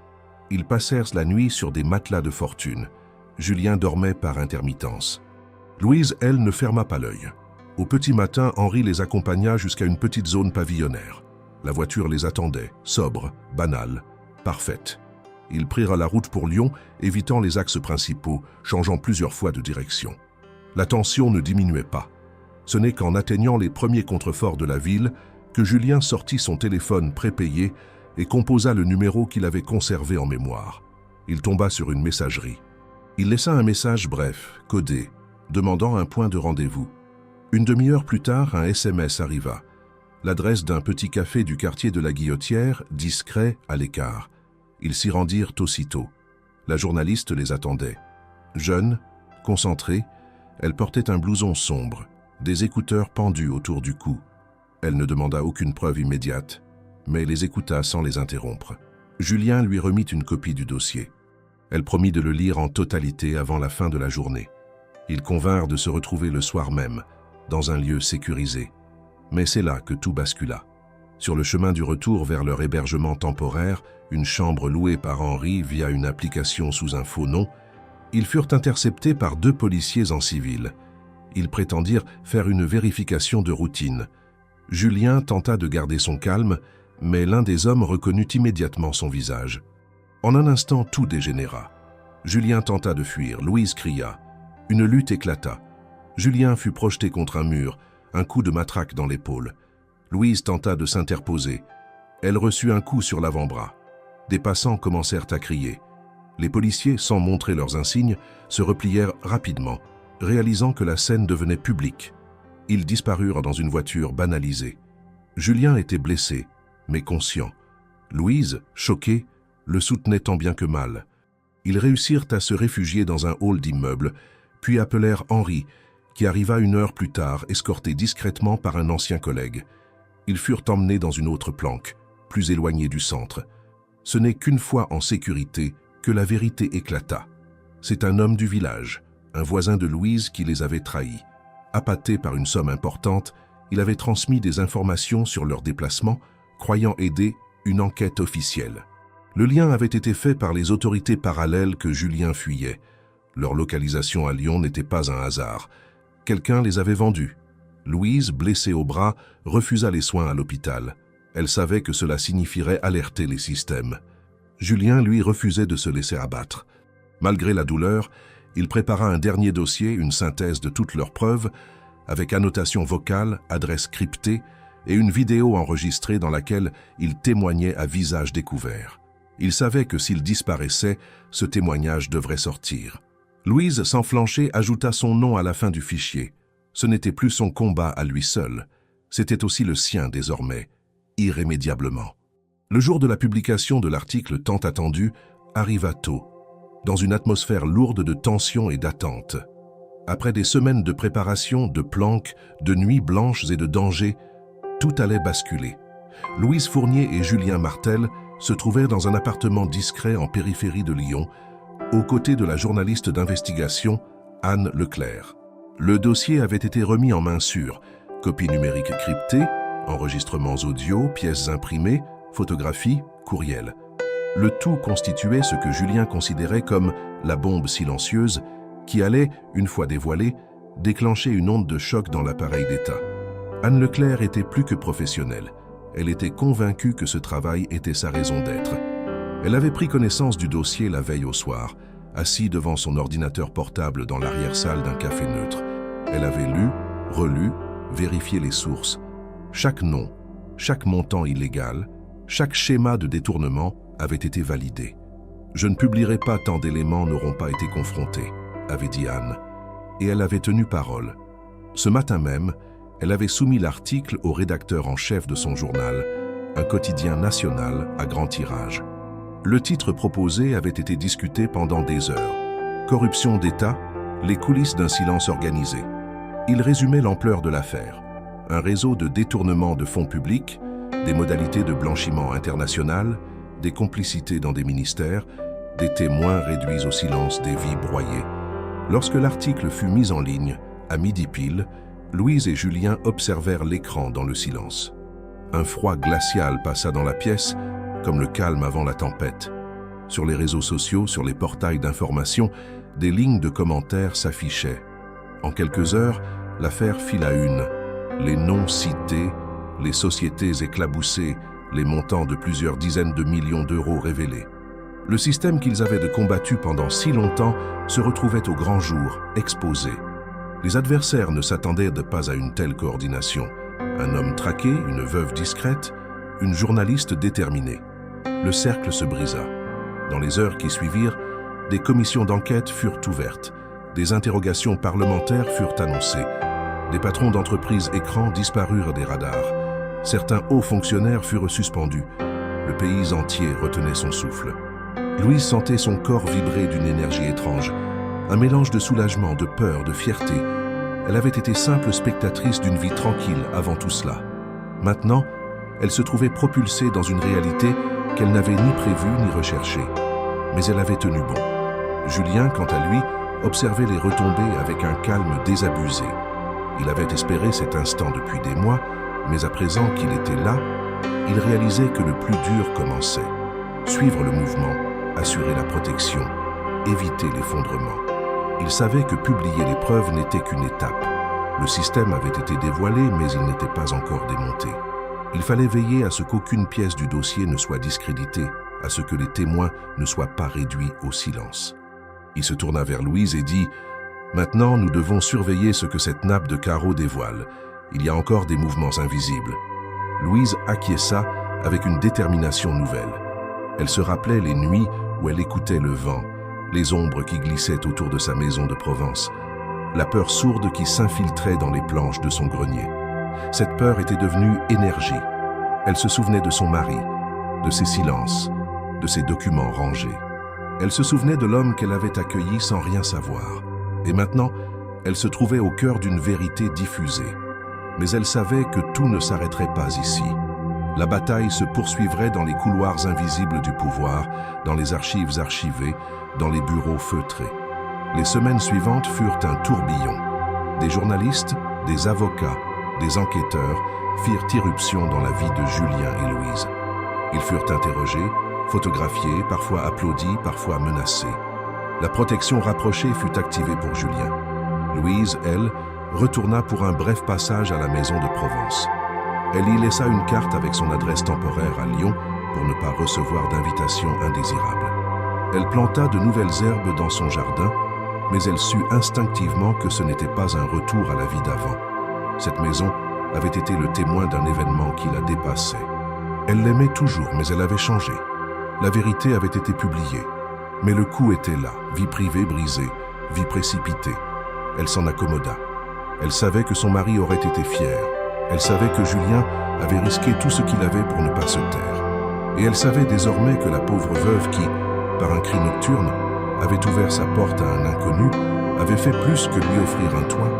Ils passèrent la nuit sur des matelas de fortune. Julien dormait par intermittence. Louise, elle, ne ferma pas l'œil. Au petit matin, Henri les accompagna jusqu'à une petite zone pavillonnaire. La voiture les attendait, sobre, banale, parfaite. Ils prirent la route pour Lyon, évitant les axes principaux, changeant plusieurs fois de direction. La tension ne diminuait pas. Ce n'est qu'en atteignant les premiers contreforts de la ville que Julien sortit son téléphone prépayé et composa le numéro qu'il avait conservé en mémoire. Il tomba sur une messagerie. Il laissa un message bref, codé, demandant un point de rendez-vous. Une demi-heure plus tard, un SMS arriva. L'adresse d'un petit café du quartier de la Guillotière, discret, à l'écart. Ils s'y rendirent aussitôt. La journaliste les attendait. Jeune, concentrée, elle portait un blouson sombre, des écouteurs pendus autour du cou. Elle ne demanda aucune preuve immédiate, mais les écouta sans les interrompre. Julien lui remit une copie du dossier. Elle promit de le lire en totalité avant la fin de la journée. Ils convinrent de se retrouver le soir même, dans un lieu sécurisé. Mais c'est là que tout bascula. Sur le chemin du retour vers leur hébergement temporaire, une chambre louée par Henri via une application sous un faux nom, ils furent interceptés par 2 policiers en civil. Ils prétendirent faire une vérification de routine. Julien tenta de garder son calme, mais l'un des hommes reconnut immédiatement son visage. En un instant, tout dégénéra. Julien tenta de fuir, Louise cria. Une lutte éclata. Julien fut projeté contre un mur, un coup de matraque dans l'épaule. Louise tenta de s'interposer. Elle reçut un coup sur l'avant-bras. Des passants commencèrent à crier. Les policiers, sans montrer leurs insignes, se replièrent rapidement, réalisant que la scène devenait publique. Ils disparurent dans une voiture banalisée. Julien était blessé, mais conscient. Louise, choquée, le soutenait tant bien que mal. Ils réussirent à se réfugier dans un hall d'immeuble, puis appelèrent Henri, qui arriva 1 heure plus tard, escorté discrètement par un ancien collègue. Ils furent emmenés dans une autre planque, plus éloignée du centre. Ce n'est qu'une fois en sécurité que la vérité éclata. C'est un homme du village, un voisin de Louise qui les avait trahis. Appâté par une somme importante, il avait transmis des informations sur leur déplacement, croyant aider une enquête officielle. Le lien avait été fait par les autorités parallèles que Julien fuyait. Leur localisation à Lyon n'était pas un hasard. Quelqu'un les avait vendus. Louise, blessée au bras, refusa les soins à l'hôpital. Elle savait que cela signifierait alerter les systèmes. Julien, lui, refusait de se laisser abattre. Malgré la douleur, il prépara un dernier dossier, une synthèse de toutes leurs preuves, avec annotation vocale, adresse cryptée et une vidéo enregistrée dans laquelle il témoignait à visage découvert. Il savait que s'il disparaissait, ce témoignage devrait sortir. Louise, sans flancher, ajouta son nom à la fin du fichier. Ce n'était plus son combat à lui seul, c'était aussi le sien désormais, irrémédiablement. Le jour de la publication de l'article tant attendu arriva tôt, dans une atmosphère lourde de tension et d'attente. Après des semaines de préparation, de planques, de nuits blanches et de dangers, tout allait basculer. Louise Fournier et Julien Martel se trouvaient dans un appartement discret en périphérie de Lyon, aux côtés de la journaliste d'investigation Anne Leclerc. Le dossier avait été remis en main sûre, copies numériques cryptées, enregistrements audio, pièces imprimées, photographies, courriels. Le tout constituait ce que Julien considérait comme la bombe silencieuse qui allait, une fois dévoilée, déclencher une onde de choc dans l'appareil d'État. Anne Leclerc était plus que professionnelle. Elle était convaincue que ce travail était sa raison d'être. Elle avait pris connaissance du dossier la veille au soir, assis devant son ordinateur portable dans l'arrière-salle d'un café neutre. Elle avait lu, relu, vérifié les sources. Chaque nom, chaque montant illégal, chaque schéma de détournement avait été validé. « Je ne publierai pas tant d'éléments n'auront pas été confrontés », avait dit Anne, et elle avait tenu parole. Ce matin même, elle avait soumis l'article au rédacteur en chef de son journal, un quotidien national à grand tirage. Le titre proposé avait été discuté pendant des heures. Corruption d'État, les coulisses d'un silence organisé. Il résumait l'ampleur de l'affaire. Un réseau de détournement de fonds publics, des modalités de blanchiment international, des complicités dans des ministères, des témoins réduits au silence des vies broyées. Lorsque l'article fut mis en ligne, à midi pile, Louise et Julien observèrent l'écran dans le silence. Un froid glacial passa dans la pièce, comme le calme avant la tempête. Sur les réseaux sociaux, sur les portails d'information, des lignes de commentaires s'affichaient. En quelques heures, l'affaire fit la une. Les noms cités, les sociétés éclaboussées, les montants de plusieurs dizaines de millions d'euros révélés. Le système qu'ils avaient combattu pendant si longtemps se retrouvait au grand jour, exposé. Les adversaires ne s'attendaient pas à une telle coordination. Un homme traqué, une veuve discrète, une journaliste déterminée. Le cercle se brisa. Dans les heures qui suivirent, des commissions d'enquête furent ouvertes. Des interrogations parlementaires furent annoncées. Des patrons d'entreprises écrans disparurent des radars. Certains hauts fonctionnaires furent suspendus. Le pays entier retenait son souffle. Louise sentait son corps vibrer d'une énergie étrange. Un mélange de soulagement, de peur, de fierté. Elle avait été simple spectatrice d'une vie tranquille avant tout cela. Maintenant, elle se trouvait propulsée dans une réalité qu'elle n'avait ni prévue ni recherchée. Mais elle avait tenu bon. Julien, quant à lui, observait les retombées avec un calme désabusé. Il avait espéré cet instant depuis des mois, mais à présent qu'il était là, il réalisait que le plus dur commençait. Suivre le mouvement, assurer la protection, éviter l'effondrement. Il savait que publier les preuves n'était qu'une étape. Le système avait été dévoilé, mais il n'était pas encore démonté. Il fallait veiller à ce qu'aucune pièce du dossier ne soit discréditée, à ce que les témoins ne soient pas réduits au silence. Il se tourna vers Louise et dit « Maintenant, nous devons surveiller ce que cette nappe de carreaux dévoile. Il y a encore des mouvements invisibles. » Louise acquiesça avec une détermination nouvelle. Elle se rappelait les nuits où elle écoutait le vent, les ombres qui glissaient autour de sa maison de Provence, la peur sourde qui s'infiltrait dans les planches de son grenier. Cette peur était devenue énergie. Elle se souvenait de son mari, de ses silences, de ses documents rangés. Elle se souvenait de l'homme qu'elle avait accueilli sans rien savoir. Et maintenant, elle se trouvait au cœur d'une vérité diffusée. Mais elle savait que tout ne s'arrêterait pas ici. La bataille se poursuivrait dans les couloirs invisibles du pouvoir, dans les archives archivées, dans les bureaux feutrés. Les semaines suivantes furent un tourbillon. Des journalistes, des avocats, des enquêteurs firent irruption dans la vie de Julien et Louise. Ils furent interrogés, photographiés, parfois applaudis, parfois menacés. La protection rapprochée fut activée pour Julien. Louise, elle, retourna pour un bref passage à la maison de Provence. Elle y laissa une carte avec son adresse temporaire à Lyon pour ne pas recevoir d'invitation indésirable. Elle planta de nouvelles herbes dans son jardin, mais elle sut instinctivement que ce n'était pas un retour à la vie d'avant. Cette maison avait été le témoin d'un événement qui la dépassait. Elle l'aimait toujours, mais elle avait changé. La vérité avait été publiée. Mais le coup était là, vie privée brisée, vie précipitée. Elle s'en accommoda. Elle savait que son mari aurait été fier. Elle savait que Julien avait risqué tout ce qu'il avait pour ne pas se taire. Et elle savait désormais que la pauvre veuve qui, par un cri nocturne, avait ouvert sa porte à un inconnu, avait fait plus que lui offrir un toit.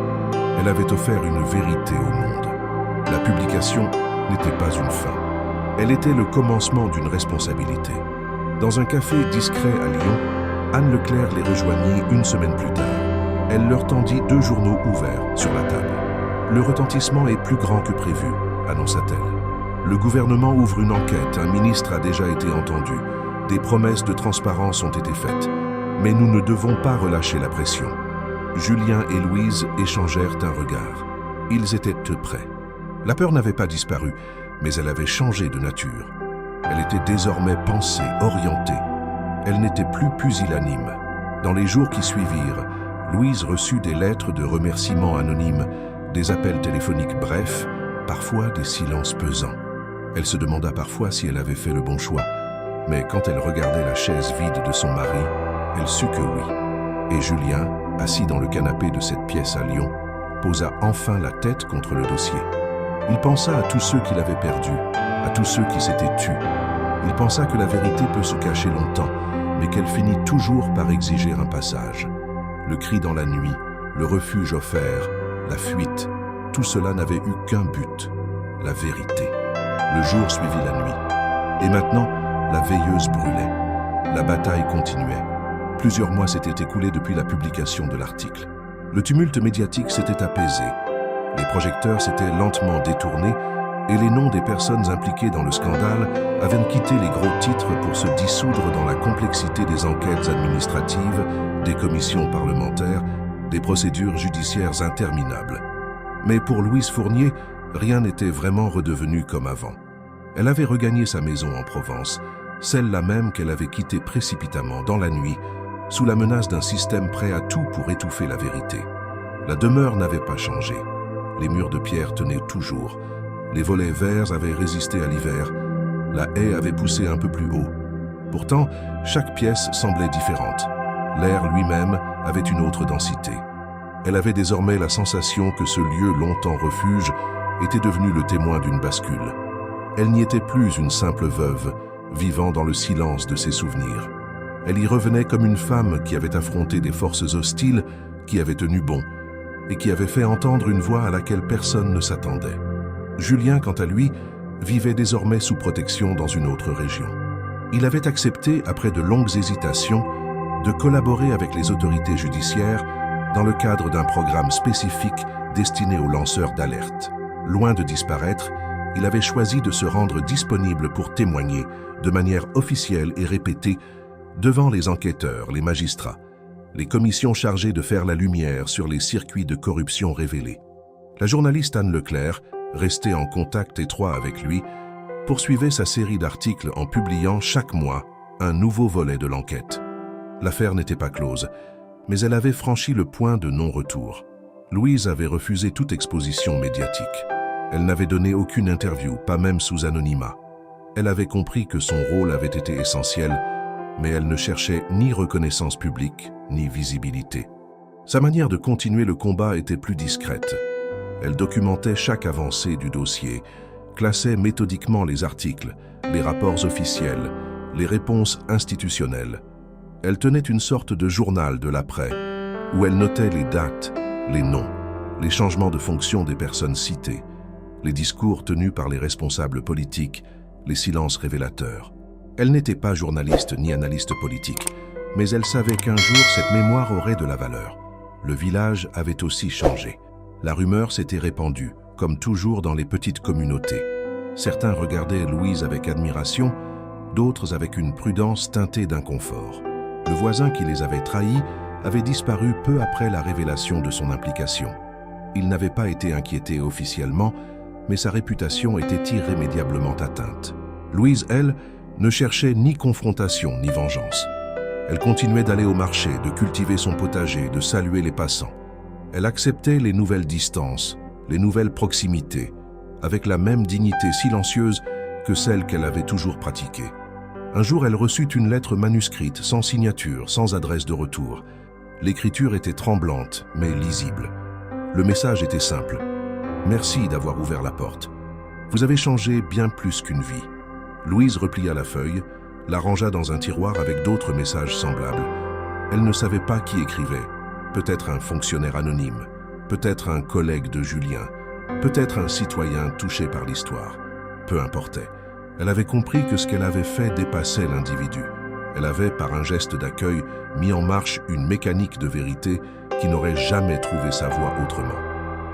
Elle avait offert une vérité au monde. La publication n'était pas une fin. Elle était le commencement d'une responsabilité. Dans un café discret à Lyon, Anne Leclerc les rejoignit une semaine plus tard. Elle leur tendit 2 journaux ouverts sur la table. « Le retentissement est plus grand que prévu », annonça-t-elle. « Le gouvernement ouvre une enquête, un ministre a déjà été entendu. Des promesses de transparence ont été faites. Mais nous ne devons pas relâcher la pression. » Julien et Louise échangèrent un regard. Ils étaient prêts. La peur n'avait pas disparu, mais elle avait changé de nature. Elle était désormais pensée, orientée. Elle n'était plus pusillanime. Dans les jours qui suivirent, Louise reçut des lettres de remerciements anonymes, des appels téléphoniques brefs, parfois des silences pesants. Elle se demanda parfois si elle avait fait le bon choix, mais quand elle regardait la chaise vide de son mari, elle sut que oui. Et Julien, assis dans le canapé de cette pièce à Lyon, posa enfin la tête contre le dossier. Il pensa à tous ceux qu'il avait perdus, à tous ceux qui s'étaient tus. Il pensa que la vérité peut se cacher longtemps, mais qu'elle finit toujours par exiger un passage. Le cri dans la nuit, le refuge offert, la fuite, tout cela n'avait eu qu'un but, la vérité. Le jour suivit la nuit. Et maintenant, la veilleuse brûlait. La bataille continuait. Plusieurs mois s'étaient écoulés depuis la publication de l'article. Le tumulte médiatique s'était apaisé. Les projecteurs s'étaient lentement détournés et les noms des personnes impliquées dans le scandale avaient quitté les gros titres pour se dissoudre dans la complexité des enquêtes administratives, des commissions parlementaires, des procédures judiciaires interminables. Mais pour Louise Fournier, rien n'était vraiment redevenu comme avant. Elle avait regagné sa maison en Provence, celle-là même qu'elle avait quittée précipitamment dans la nuit, sous la menace d'un système prêt à tout pour étouffer la vérité. La demeure n'avait pas changé. Les murs de pierre tenaient toujours. Les volets verts avaient résisté à l'hiver. La haie avait poussé un peu plus haut. Pourtant, chaque pièce semblait différente. L'air lui-même avait une autre densité. Elle avait désormais la sensation que ce lieu longtemps refuge était devenu le témoin d'une bascule. Elle n'y était plus une simple veuve, vivant dans le silence de ses souvenirs. Elle y revenait comme une femme qui avait affronté des forces hostiles, qui avait tenu bon, et qui avait fait entendre une voix à laquelle personne ne s'attendait. Julien, quant à lui, vivait désormais sous protection dans une autre région. Il avait accepté, après de longues hésitations, de collaborer avec les autorités judiciaires dans le cadre d'un programme spécifique destiné aux lanceurs d'alerte. Loin de disparaître, il avait choisi de se rendre disponible pour témoigner, de manière officielle et répétée, devant les enquêteurs, les magistrats, les commissions chargées de faire la lumière sur les circuits de corruption révélés. La journaliste Anne Leclerc, restée en contact étroit avec lui, poursuivait sa série d'articles en publiant chaque mois un nouveau volet de l'enquête. L'affaire n'était pas close, mais elle avait franchi le point de non-retour. Louise avait refusé toute exposition médiatique. Elle n'avait donné aucune interview, pas même sous anonymat. Elle avait compris que son rôle avait été essentiel, mais elle ne cherchait ni reconnaissance publique, ni visibilité. Sa manière de continuer le combat était plus discrète. Elle documentait chaque avancée du dossier, classait méthodiquement les articles, les rapports officiels, les réponses institutionnelles. Elle tenait une sorte de journal de l'après, où elle notait les dates, les noms, les changements de fonction des personnes citées, les discours tenus par les responsables politiques, les silences révélateurs. Elle n'était pas journaliste ni analyste politique, mais elle savait qu'un jour cette mémoire aurait de la valeur. Le village avait aussi changé. La rumeur s'était répandue, comme toujours dans les petites communautés. Certains regardaient Louise avec admiration, d'autres avec une prudence teintée d'inconfort. Le voisin qui les avait trahis avait disparu peu après la révélation de son implication. Il n'avait pas été inquiété officiellement, mais sa réputation était irrémédiablement atteinte. Louise, elle, ne cherchait ni confrontation ni vengeance. Elle continuait d'aller au marché, de cultiver son potager, de saluer les passants. Elle acceptait les nouvelles distances, les nouvelles proximités, avec la même dignité silencieuse que celle qu'elle avait toujours pratiquée. Un jour, elle reçut une lettre manuscrite, sans signature, sans adresse de retour. L'écriture était tremblante, mais lisible. Le message était simple. « Merci d'avoir ouvert la porte. Vous avez changé bien plus qu'une vie. » Louise replia la feuille, la rangea dans un tiroir avec d'autres messages semblables. Elle ne savait pas qui écrivait. Peut-être un fonctionnaire anonyme, peut-être un collègue de Julien, peut-être un citoyen touché par l'histoire. Peu importait. Elle avait compris que ce qu'elle avait fait dépassait l'individu. Elle avait, par un geste d'accueil, mis en marche une mécanique de vérité qui n'aurait jamais trouvé sa voie autrement.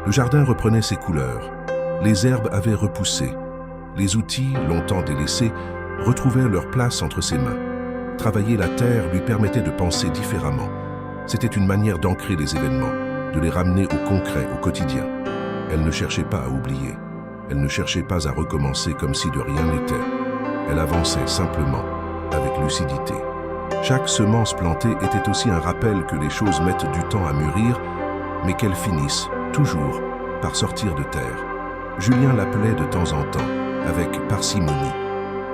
Le jardin reprenait ses couleurs. Les herbes avaient repoussé. Les outils, longtemps délaissés, retrouvaient leur place entre ses mains. Travailler la terre lui permettait de penser différemment. C'était une manière d'ancrer les événements, de les ramener au concret, au quotidien. Elle ne cherchait pas à oublier. Elle ne cherchait pas à recommencer comme si de rien n'était. Elle avançait simplement, avec lucidité. Chaque semence plantée était aussi un rappel que les choses mettent du temps à mûrir, mais qu'elles finissent, toujours, par sortir de terre. Julien l'appelait de temps en temps, avec parcimonie.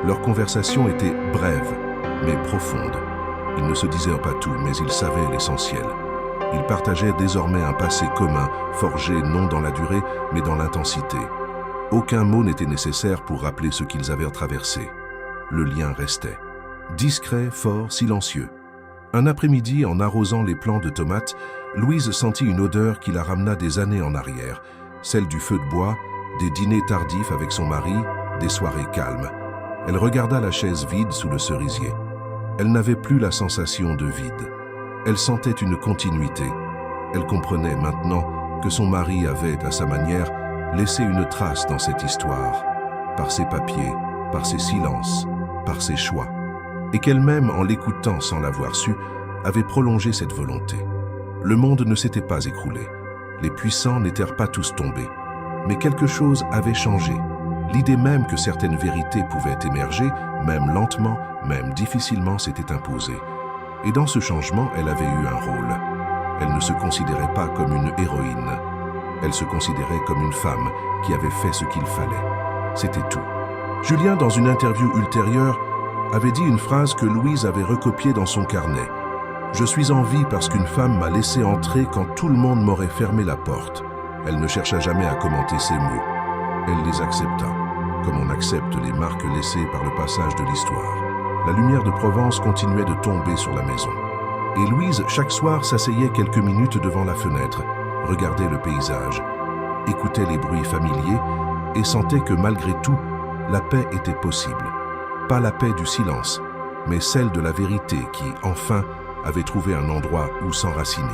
Leur conversation était brève, mais profonde. Ils ne se disaient pas tout, mais ils savaient l'essentiel. Ils partageaient désormais un passé commun, forgé non dans la durée, mais dans l'intensité. Aucun mot n'était nécessaire pour rappeler ce qu'ils avaient traversé. Le lien restait. Discret, fort, silencieux. Un après-midi, en arrosant les plants de tomates, Louise sentit une odeur qui la ramena des années en arrière, celle du feu de bois, des dîners tardifs avec son mari, des soirées calmes. Elle regarda la chaise vide sous le cerisier. Elle n'avait plus la sensation de vide. Elle sentait une continuité. Elle comprenait maintenant que son mari avait, à sa manière, laissé une trace dans cette histoire, par ses papiers, par ses silences, par ses choix, et qu'elle-même, en l'écoutant sans l'avoir su, avait prolongé cette volonté. Le monde ne s'était pas écroulé. Les puissants n'étaient pas tous tombés. Mais quelque chose avait changé. L'idée même que certaines vérités pouvaient émerger, même lentement, même difficilement, s'était imposée. Et dans ce changement, elle avait eu un rôle. Elle ne se considérait pas comme une héroïne. Elle se considérait comme une femme qui avait fait ce qu'il fallait. C'était tout. Julien, dans une interview ultérieure, avait dit une phrase que Louise avait recopiée dans son carnet. « Je suis en vie parce qu'une femme m'a laissé entrer quand tout le monde m'aurait fermé la porte. » Elle ne chercha jamais à commenter ces mots. Elle les accepta, comme on accepte les marques laissées par le passage de l'histoire. La lumière de Provence continuait de tomber sur la maison. Et Louise, chaque soir, s'asseyait quelques minutes devant la fenêtre, regardait le paysage, écoutait les bruits familiers et sentait que malgré tout, la paix était possible. Pas la paix du silence, mais celle de la vérité qui, enfin, avait trouvé un endroit où s'enraciner.